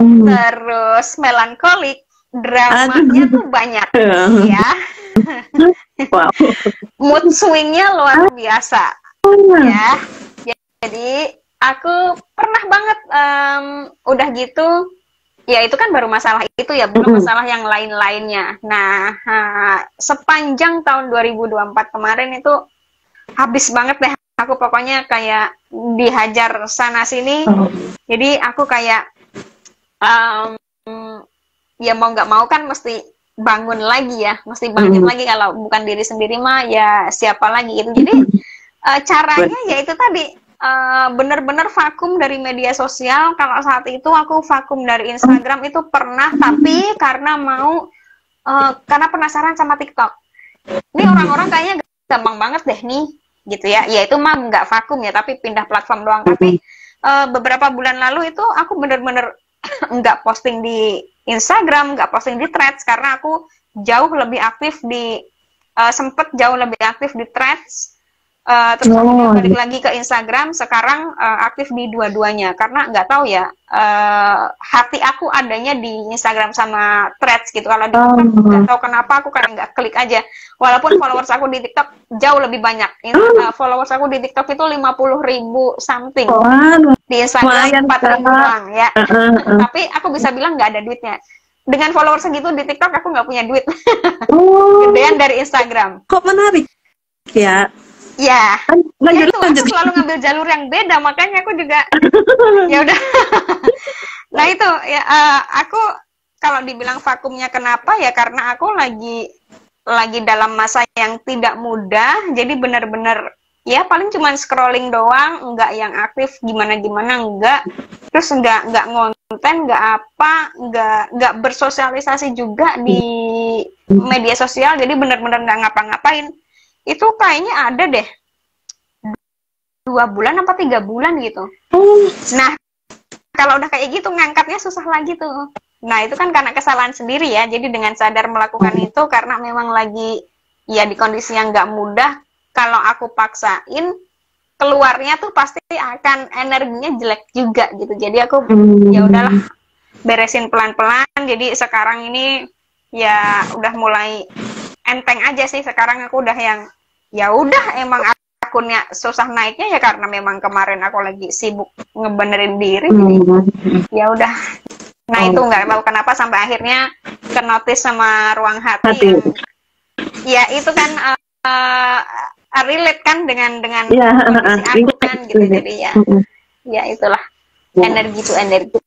terus melankolik, dramanya tuh banyak ya. Wow. Mood swingnya luar biasa ya. Jadi aku pernah banget udah gitu ya, itu kan baru masalah itu ya, belum masalah yang lain-lainnya. Nah, sepanjang tahun 2024 kemarin itu habis banget deh aku, pokoknya kayak dihajar sana sini. Jadi aku kayak ya mau nggak mau kan mesti bangun lagi ya, mesti bangkit lagi. Kalau bukan diri sendiri mah ya siapa lagi gitu. Jadi caranya ya itu tadi, bener-bener vakum dari media sosial. Kalau saat itu aku vakum dari Instagram itu pernah, tapi karena karena penasaran sama TikTok. Ini orang-orang kayaknya gampang banget deh nih gitu ya. Ya itu mah nggak vakum ya, tapi pindah platform doang. Tapi beberapa bulan lalu itu aku bener-bener nggak posting di Instagram, nggak posting di Threads, karena aku jauh lebih aktif sempet jauh lebih aktif di Threads. Terus balik lagi ke Instagram, sekarang aktif di dua-duanya, karena nggak tahu ya, hati aku adanya di Instagram sama Threads gitu. Kalau di TikTok nggak tahu kenapa aku kayak nggak klik aja, walaupun followers aku di TikTok jauh lebih banyak. Followers aku di TikTok itu 50.000 something, di Instagram 4.000 doang ya. Tapi aku bisa bilang nggak ada duitnya. Dengan followers segitu di TikTok aku nggak punya duit. Gedean dari Instagram. Kok menarik ya? Ya, lanjut. Aku selalu ngambil jalur yang beda, makanya aku juga ya udah. Nah itu ya, aku kalau dibilang vakumnya kenapa ya, karena aku lagi dalam masa yang tidak mudah. Jadi benar-benar ya paling cuma scrolling doang, nggak yang aktif gimana-gimana, nggak. Terus nggak ngonten, nggak bersosialisasi juga di media sosial. Jadi benar-benar nggak ngapa-ngapain. Itu kayaknya ada deh 2 bulan apa 3 bulan gitu. Nah, kalau udah kayak gitu ngangkatnya susah lagi tuh. Nah, itu kan karena kesalahan sendiri ya. Jadi dengan sadar melakukan itu, karena memang lagi ya di kondisi yang nggak mudah. Kalau aku paksain, keluarnya tuh pasti akan energinya jelek juga gitu. Jadi aku ya udahlah, beresin pelan-pelan. Jadi sekarang ini ya udah mulai enteng aja sih. Sekarang aku udah yang ya udah, emang akunnya susah naiknya ya karena memang kemarin aku lagi sibuk ngebenerin diri. Ya udah. Nah itu nggak tahu kenapa sampai akhirnya ke notice sama Ruang Hati. Yang, ya itu kan relate kan dengan kondisi aku kan gitu. Jadi ya itulah energi to energi.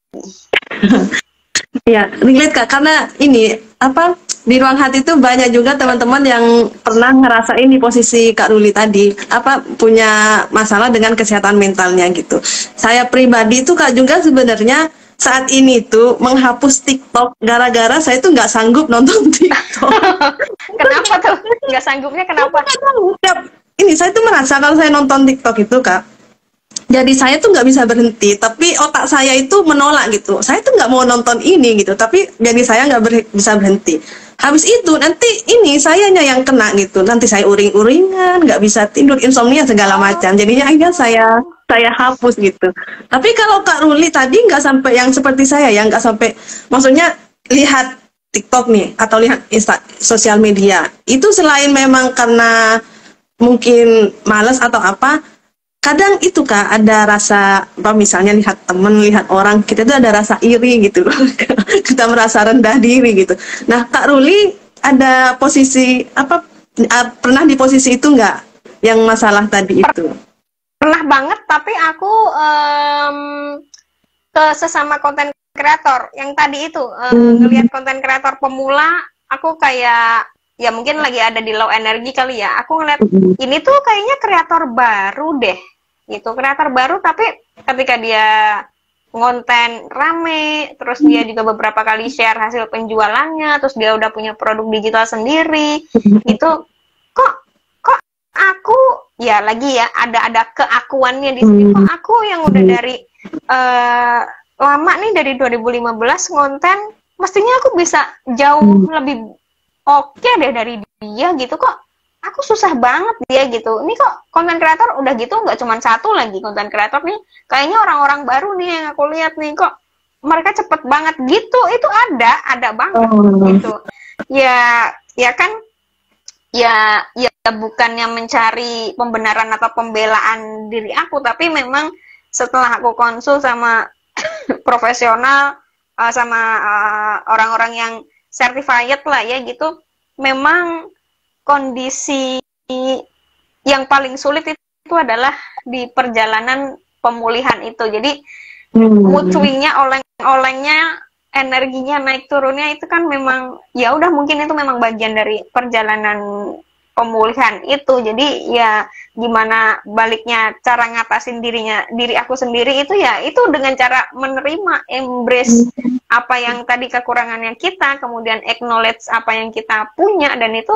Ya, relate Kak, karena ini apa di Ruang Hati itu banyak juga teman-teman yang pernah ngerasain di posisi Kak Ruli tadi, apa punya masalah dengan kesehatan mentalnya gitu. Saya pribadi itu Kak juga sebenarnya saat ini tuh menghapus TikTok gara-gara saya tuh nggak sanggup nonton TikTok. Kenapa tuh? Nggak sanggupnya kenapa? Ini saya tuh merasa kalau saya nonton TikTok itu Kak, jadi saya tuh nggak bisa berhenti, tapi otak saya itu menolak gitu. Saya tuh nggak mau nonton ini gitu, tapi jadi saya nggak bisa berhenti. Habis itu nanti ini sayanya yang kena gitu. Nanti saya uring-uringan, nggak bisa tidur, insomnia segala macam. Jadinya akhirnya saya hapus gitu. Tapi kalau Kak Ruli tadi nggak sampai yang seperti saya, yang nggak sampai, maksudnya lihat TikTok nih atau lihat sosial media itu selain memang karena mungkin malas atau apa. Kadang itu Kak ada rasa apa, misalnya lihat temen, lihat orang, kita itu ada rasa iri gitu loh. Kita merasa rendah diri gitu. Nah Kak Ruli ada posisi apa, pernah di posisi itu nggak yang masalah tadi itu? Pernah banget, tapi aku ke sesama konten kreator yang tadi itu ngelihat konten kreator pemula, aku kayak ya mungkin lagi ada di low energy kali ya. Aku ngeliat ini tuh kayaknya kreator baru deh. Gitu, kreator baru, tapi ketika dia ngonten rame, terus dia juga beberapa kali share hasil penjualannya, terus dia udah punya produk digital sendiri, itu kok aku ya lagi ya ada keakuannya di sini, kok aku yang udah dari lama nih dari 2015 ngonten, mestinya aku bisa jauh lebih oke deh dari dia gitu, kok aku susah banget dia gitu. Ini kok konten kreator udah gitu nggak cuma satu lagi konten kreator nih, kayaknya orang-orang baru nih yang aku lihat nih, kok mereka cepet banget gitu. Itu ada banget gitu. Ya kan ya bukannya mencari pembenaran atau pembelaan diri aku, tapi memang setelah aku konsul sama profesional, sama orang-orang yang certified lah ya gitu, memang kondisi yang paling sulit itu adalah di perjalanan pemulihan itu. Jadi mood swing-nya, oleng-olengnya, energinya naik turunnya itu kan memang ya udah, mungkin itu memang bagian dari perjalanan pemulihan itu. Jadi ya gimana baliknya cara ngatasin diri aku sendiri itu ya itu dengan cara menerima, embrace apa yang tadi kekurangannya kita, kemudian acknowledge apa yang kita punya, dan itu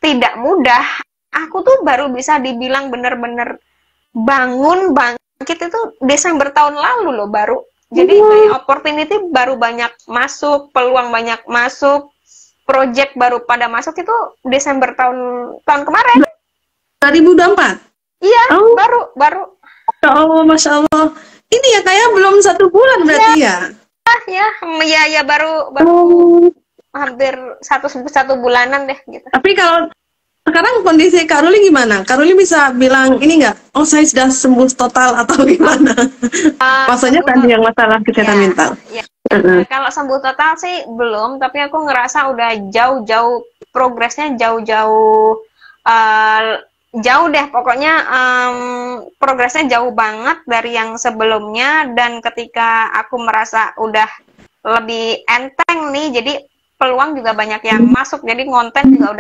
tidak mudah. Aku tuh baru bisa dibilang bener-bener bangkit itu Desember tahun lalu loh baru. Jadi kayak opportunity baru banyak masuk, peluang banyak masuk, project baru pada masuk itu Desember tahun kemarin. 2024? Iya, baru. Oh, Masya Allah. Ini ya kayak belum 1 bulan berarti ya? Ya baru hampir satu bulanan deh gitu. Tapi kalau sekarang kondisi Kak Ruli gimana? Kak Ruli bisa bilang ini nggak? Oh saya sudah sembuh total atau gimana? Maksudnya tadi yang masalah kesehatan mental. Ya. Kalau sembuh total sih belum, tapi aku ngerasa udah jauh-jauh progresnya, jauh deh pokoknya, progresnya jauh banget dari yang sebelumnya. Dan ketika aku merasa udah lebih enteng nih, jadi peluang juga banyak yang masuk, jadi konten juga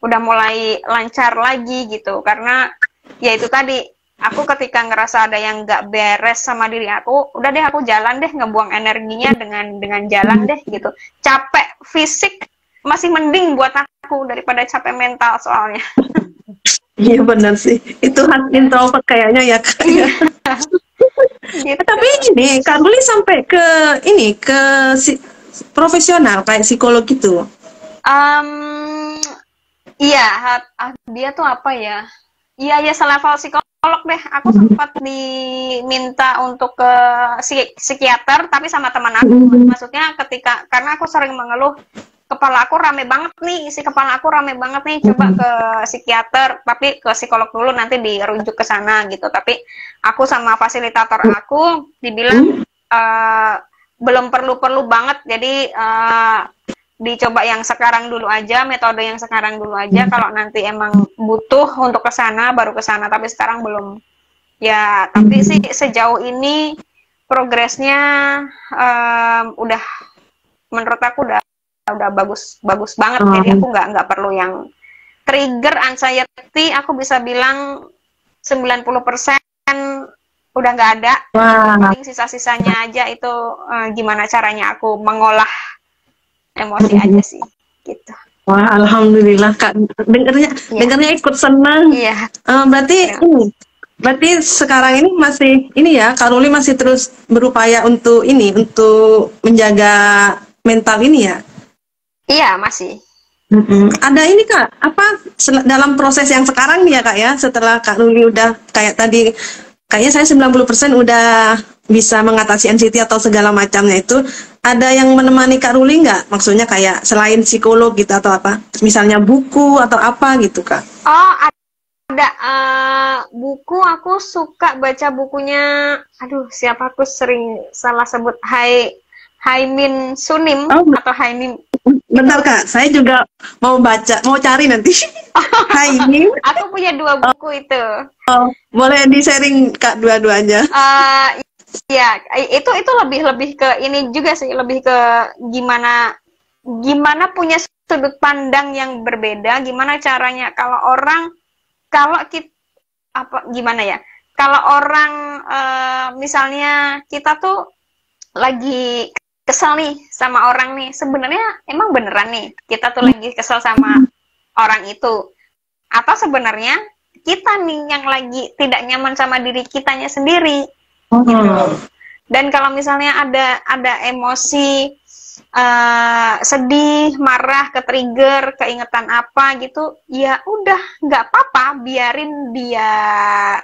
udah mulai lancar lagi gitu. Karena ya itu tadi, aku ketika ngerasa ada yang nggak beres sama diri aku, udah deh aku jalan deh, ngebuang energinya dengan jalan deh gitu. Capek fisik masih mending buat aku daripada capek mental soalnya. Iya benar sih, itu khas introvert kayaknya ya Kak. Gitu. Tapi ini Kak Ruli sampai ke profesional kayak psikolog gitu. Iya, dia tuh apa ya? Iya selevel psikolog deh. Aku sempat diminta untuk ke psikiater, tapi sama teman aku. Maksudnya karena aku sering mengeluh kepala aku rame banget nih, coba ke psikiater, tapi ke psikolog dulu nanti dirujuk ke sana gitu. Tapi aku sama fasilitator aku dibilang belum perlu banget, jadi dicoba yang sekarang dulu aja, metode yang sekarang dulu aja. Kalau nanti emang butuh untuk ke sana baru ke sana, tapi sekarang belum. Ya, tapi sih sejauh ini progresnya udah, menurut aku udah bagus banget. Jadi aku nggak perlu yang trigger anxiety, aku bisa bilang 90% udah nggak ada. Paling sisa-sisanya aja itu gimana caranya aku mengolah emosi aja sih gitu. Wah, alhamdulillah Kak, dengarnya ikut senang. Iya. Berarti sekarang ini masih Kak Ruli masih terus berupaya untuk menjaga mental ini ya? Iya, masih. Ada ini Kak, dalam proses yang sekarang nih ya Kak ya, setelah Kak Ruli udah kayak tadi, kayaknya saya 90% udah bisa mengatasi anxiety atau segala macamnya itu, ada yang menemani Kak Ruli nggak? Maksudnya kayak selain psikolog gitu atau apa? Misalnya buku atau apa gitu Kak? Oh, ada buku, aku suka baca bukunya, aduh siapa, aku sering salah sebut, Haimin Sunim atau Haimin. Bentar Kak, saya juga mau cari nanti. Haimin. Aku punya 2 buku itu. Oh, boleh di-sharing Kak dua-duanya? Ya, itu lebih ke ini juga sih, lebih ke gimana punya sudut pandang yang berbeda, gimana caranya kalau orang misalnya kita tuh lagi kesel nih sama orang nih, sebenarnya emang beneran nih kita tuh lagi kesel sama orang itu, atau sebenarnya kita nih yang lagi tidak nyaman sama diri kitanya sendiri. Gitu. Dan kalau misalnya ada emosi sedih, marah, ke-trigger, keingetan apa gitu, ya udah nggak apa-apa, biarin dia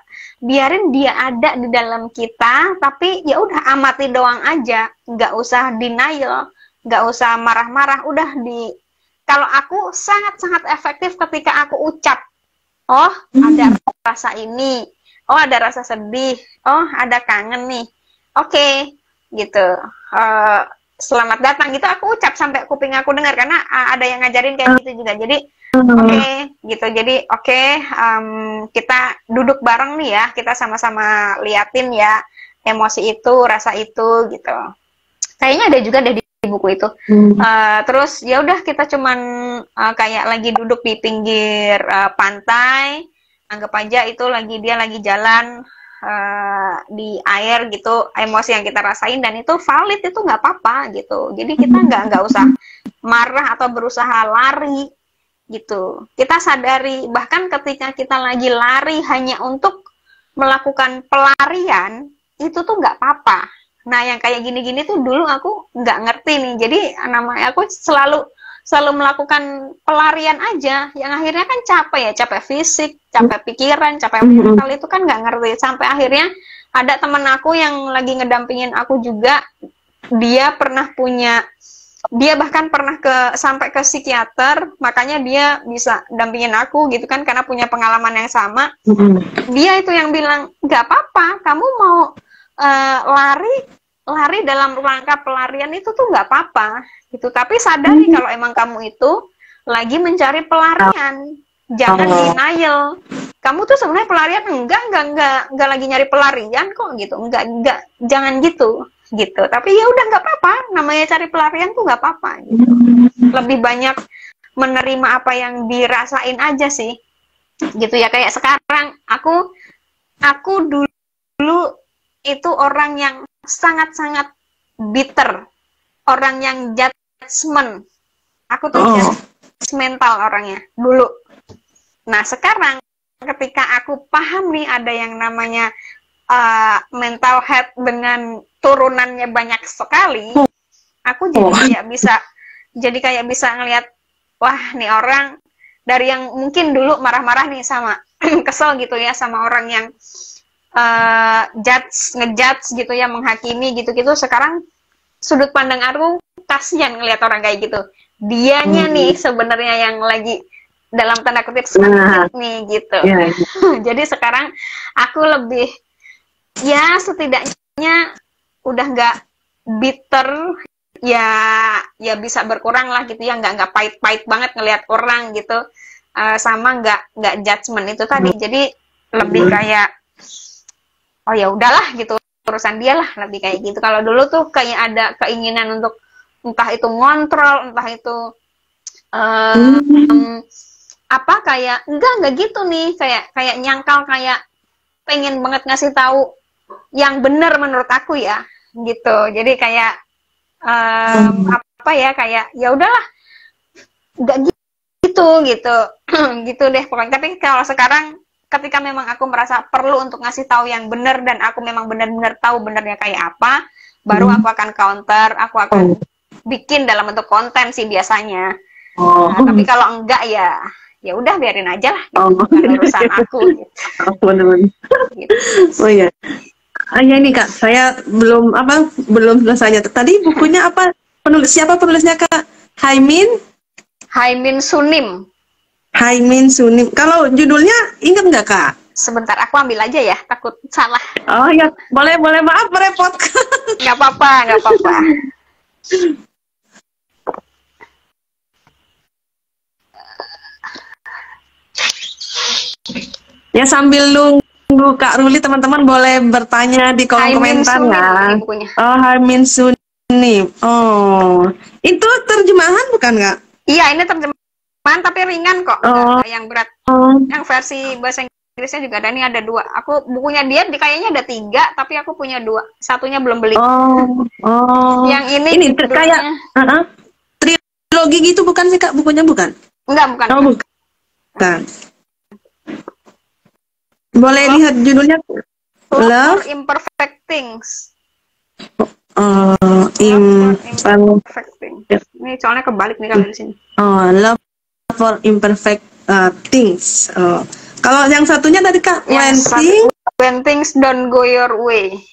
ada di dalam kita, tapi ya udah amati doang aja, nggak usah denial, nggak usah marah-marah, kalau aku sangat-sangat efektif ketika aku ucap, oh ada rasa ini, oh ada rasa sedih, oh ada kangen nih, oke, gitu, selamat datang gitu, aku ucap sampai kuping aku dengar, karena ada yang ngajarin kayak gitu juga. Jadi oke, gitu, jadi kita duduk bareng nih ya, kita sama-sama liatin ya emosi itu, rasa itu gitu. Kayaknya ada juga deh di buku itu. Terus ya udah, kita cuman kayak lagi duduk di pinggir pantai, anggap aja itu dia lagi jalan di air gitu, emosi yang kita rasain, dan itu valid, itu nggak apa-apa gitu. Jadi kita nggak usah marah atau berusaha lari gitu. Kita sadari, bahkan ketika kita lagi lari hanya untuk melakukan pelarian, itu tuh nggak apa-apa. Nah, yang kayak gini-gini tuh dulu aku nggak ngerti nih. Jadi namanya aku selalu melakukan pelarian aja, yang akhirnya kan capek fisik, capek pikiran, capek mental, itu kan nggak ngerti. Sampai akhirnya ada temen aku yang lagi ngedampingin aku juga, dia bahkan pernah sampai ke psikiater, makanya dia bisa dampingin aku gitu kan, karena punya pengalaman yang sama. Dia itu yang bilang, nggak apa-apa, kamu mau lari dalam rangka pelarian itu tuh nggak apa-apa gitu, tapi sadari kalau emang kamu itu lagi mencari pelarian, jangan denial. Kamu tuh sebenarnya pelarian enggak lagi nyari pelarian kok gitu, enggak, jangan gitu. Tapi ya udah, nggak apa-apa, namanya cari pelarian tuh nggak apa-apa gitu. Lebih banyak menerima apa yang dirasain aja sih gitu ya. Kayak sekarang aku dulu itu orang yang sangat-sangat bitter, orang yang judgment. Aku tuh judgmental orangnya dulu. Nah, sekarang ketika aku paham nih ada yang namanya mental health dengan turunannya banyak sekali, aku jadi kayak bisa ngelihat, wah nih orang dari yang mungkin dulu marah-marah nih sama kesel gitu ya sama orang yang ngejudge gitu ya, menghakimi gitu-gitu, sekarang sudut pandang aku kasihan ngelihat orang kayak gitu. dianya nih sebenarnya yang lagi dalam tanda kutip sakit nih gitu. Jadi sekarang aku lebih, ya setidaknya udah nggak bitter, ya bisa berkurang lah gitu ya, nggak pahit-pahit banget ngelihat orang gitu, sama nggak judgement itu tadi. Jadi lebih kayak, oh ya udahlah gitu, urusan dia lah, lebih kayak gitu. Kalau dulu tuh kayak ada keinginan untuk entah itu ngontrol, entah itu apa, kayak enggak gitu nih, kayak nyangkal, kayak pengen banget ngasih tahu yang benar menurut aku ya gitu. Jadi kayak apa ya, kayak ya udahlah nggak gitu gitu deh pokoknya. Tapi kalau sekarang ketika memang aku merasa perlu untuk ngasih tahu yang benar dan aku memang benar-benar tahu benernya kayak apa, baru aku akan counter, aku akan bikin dalam bentuk konten sih biasanya. Tapi kalau enggak ya udah biarin aja lah, bukan urusan aku gitu. Gitu. Oh ya. Ya ini Kak, saya belum selesainya. Tadi bukunya apa? Siapa penulisnya Kak? Haimin Sunim. Haimin Sunim. Kalau judulnya ingat nggak Kak? Sebentar, aku ambil aja ya, takut salah. Oh ya, boleh, maaf merepotkan. Nggak apa-apa. Ya sambil nunggu Kak Ruli, teman-teman boleh bertanya di kolom komentar ya. Oh, Haimin Sunim. Oh, itu terjemahan bukan Kak? Iya, ini terjemahan tapi ringan kok. Yang berat. Yang versi bahasa Inggrisnya juga ada, nih ada 2. Aku bukunya dia kayaknya ada 3, tapi aku punya 2. Satunya belum beli. Yang ini kayak trilogi gitu bukan sih Kak, bukunya bukan? Enggak, bukan. Bukan. Boleh lihat judulnya. Love for Imperfect Things. Imperfect Things. Ini soalnya kebalik nih kalau di sini. Love for Imperfect Things. Kalau yang satunya tadi Kak, When Things Don't Go Your Way.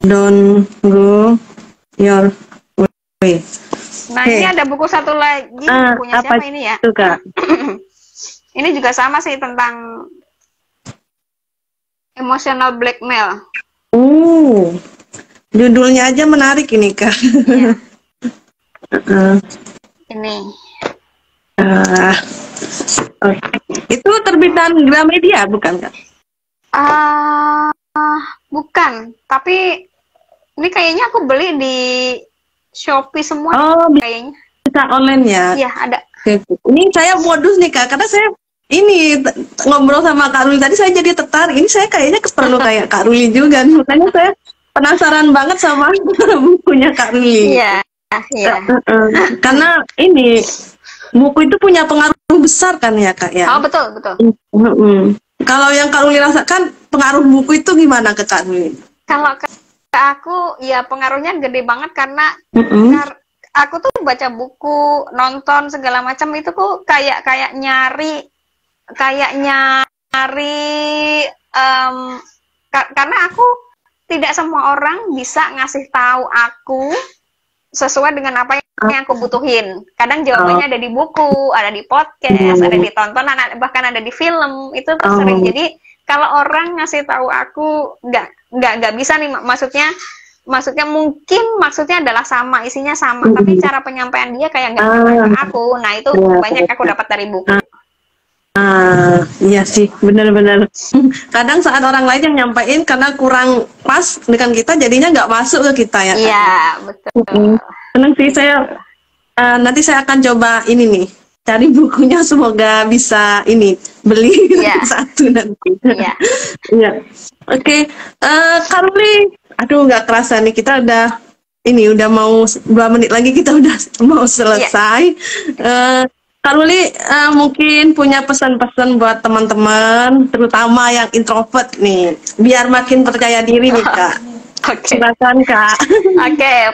Don't Go Your Way. Nah, ini ada buku satu lagi, bukunya siapa ini ya? Itu, Kak? Ini juga sama sih, tentang emotional blackmail. Judulnya aja menarik ini Kak. Iya. Ini. Itu terbitan Gramedia bukan Kak? Bukan, tapi ini kayaknya aku beli di Shopee semua. Kayaknya. Bisa online ya? Iya, ada. Ini saya modus nih Kak, karena saya ini ngobrol sama Kak Ruli tadi, saya jadi tertarik. Ini saya kayaknya perlu kayak Kak Ruli juga. Makanya saya penasaran banget sama bukunya Kak Ruli. Iya. Karena ini buku itu punya pengaruh besar kan ya Kak ya? Oh, betul. Kalau yang Kak Ruli rasakan, pengaruh buku itu gimana ke Kak Ruli? Kalau ke aku ya pengaruhnya gede banget, karena aku tuh baca buku, nonton segala macam itu kok kayak nyari karena aku tidak semua orang bisa ngasih tahu aku sesuai dengan apa yang aku butuhin. Kadang jawabannya ada di buku, ada di podcast, ada di tontonan, bahkan ada di film. Itu tuh sering. Jadi kalau orang ngasih tahu aku nggak bisa nih, maksudnya mungkin maksudnya adalah sama, isinya sama, tapi cara penyampaian dia kayak nggak ke aku. Nah, itu banyak aku dapat dari buku. Iya sih, benar-benar. Kadang saat orang lain yang nyampain karena kurang pas dengan kita, jadinya nggak masuk ke kita ya. Iya, betul. Senang sih saya. Nanti saya akan coba ini nih, cari bukunya, semoga bisa ini beli satu nanti. Iya. Oke, Kak Ruli, aduh nggak kerasa nih, kita udah mau 2 menit lagi kita udah mau selesai. Kak Ruli mungkin punya pesan-pesan buat teman-teman, terutama yang introvert nih, biar makin percaya diri nih Kak. Silakan Kak.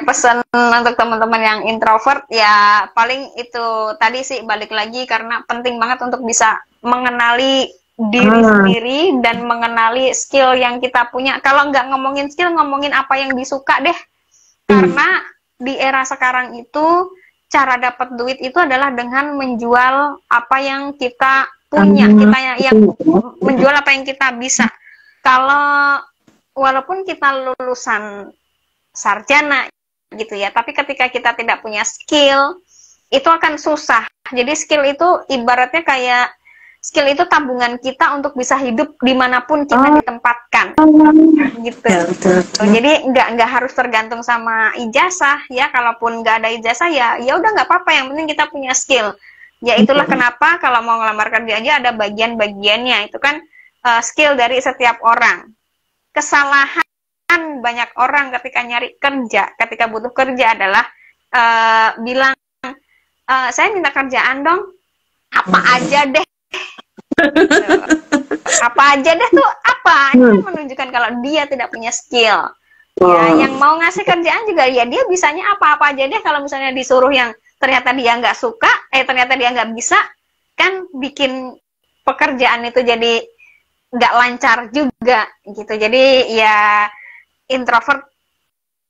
Pesan untuk teman-teman yang introvert ya paling itu tadi sih, balik lagi, karena penting banget untuk bisa mengenali diri sendiri dan mengenali skill yang kita punya. Kalau nggak ngomongin skill, ngomongin apa yang disuka deh. Karena di era sekarang itu cara dapat duit itu adalah dengan menjual apa yang kita punya, kita yang menjual apa yang kita bisa. Kalau walaupun kita lulusan sarjana gitu ya, tapi ketika kita tidak punya skill, itu akan susah. Jadi skill itu ibaratnya kayak skill itu tabungan kita untuk bisa hidup dimanapun kita ditempatkan, gitu. Jadi nggak harus tergantung sama ijazah ya. Kalaupun nggak ada ijazah ya udah nggak apa-apa. Yang penting kita punya skill. Ya itulah kenapa kalau mau ngelamar kerja aja ada bagian-bagiannya. Itu kan skill dari setiap orang. Kesalahan banyak orang ketika nyari kerja, ketika butuh kerja adalah bilang, saya minta kerjaan dong, apa aja deh. Apa aja deh tuh apa? Ini kan menunjukkan kalau dia tidak punya skill. Ya, yang mau ngasih kerjaan juga ya dia bisanya apa-apa aja deh. Kalau misalnya disuruh yang ternyata dia nggak suka, ternyata dia nggak bisa, kan bikin pekerjaan itu jadi nggak lancar juga gitu. Jadi ya introvert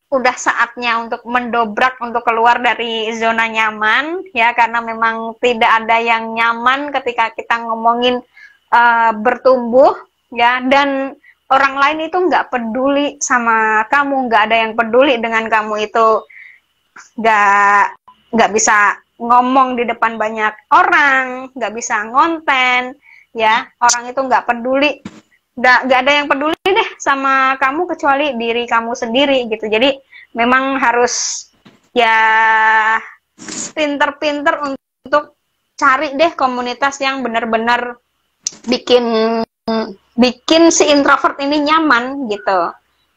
udah saatnya untuk mendobrak, untuk keluar dari zona nyaman ya, karena memang tidak ada yang nyaman ketika kita ngomongin bertumbuh ya, dan orang lain itu nggak peduli sama kamu, nggak ada yang peduli dengan kamu itu, nggak bisa ngomong di depan banyak orang, nggak bisa ngonten ya, orang itu nggak peduli. Nggak ada yang peduli deh sama kamu kecuali diri kamu sendiri gitu. Jadi memang harus ya pinter-pinter untuk cari deh komunitas yang benar-benar bikin si introvert ini nyaman gitu.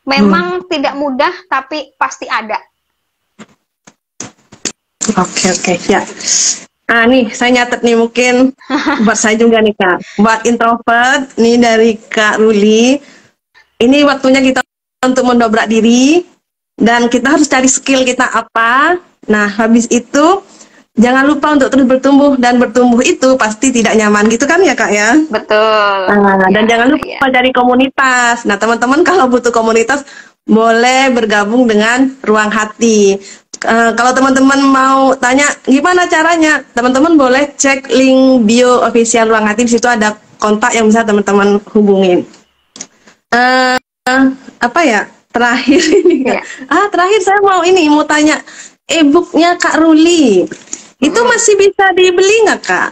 Memang tidak mudah tapi pasti ada. Oke, ya. Nih, saya nyatet nih, mungkin buat saya juga nih, Kak. Buat introvert, nih dari Kak Ruli. Ini waktunya kita untuk mendobrak diri, dan kita harus cari skill kita apa. Nah, habis itu, jangan lupa untuk terus bertumbuh, dan bertumbuh itu pasti tidak nyaman, gitu kan ya, Kak, ya? Betul. Dan jangan lupa cari komunitas. Nah, teman-teman kalau butuh komunitas, boleh bergabung dengan Ruang Hati. Kalau teman-teman mau tanya gimana caranya, teman-teman boleh cek link bio official Ruang Hati. Di situ ada kontak yang bisa teman-teman hubungin. Apa ya terakhir ini, Kak? Terakhir saya mau tanya, e-booknya Kak Ruli itu masih bisa dibeli nggak, Kak?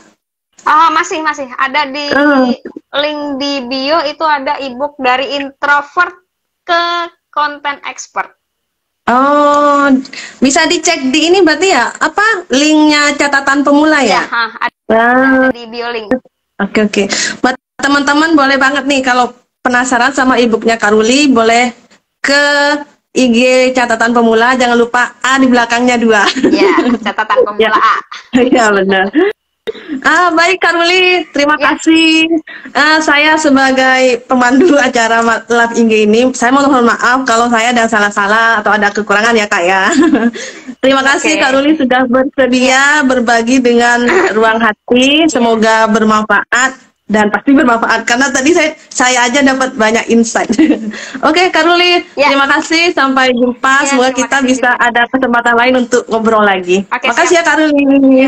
Oh, masih ada di link di bio. Itu ada e-book dari introvert ke content expert. Oh, bisa dicek di ini berarti ya, apa linknya catatan pemula ya? Ada di bio link. Oke. Buat teman-teman boleh banget nih kalau penasaran sama e-booknya Kak Ruli, boleh ke IG catatan pemula, jangan lupa A di belakangnya 2. Ya, catatan pemula A. Ya benar. Baik Kak Ruli, terima kasih. Saya sebagai pemandu acara Live IG ini, saya mohon maaf kalau saya ada salah-salah atau ada kekurangan ya, Kak, ya. Terima kasih Kak Ruli sudah bersedia berbagi dengan Ruang Hati. Semoga bermanfaat, dan pasti bermanfaat karena tadi saya aja dapat banyak insight. Oke, Kak Ruli, terima kasih. Sampai jumpa. Semoga kita bisa ada kesempatan lain untuk ngobrol lagi. Makasih ya, Kak Ruli.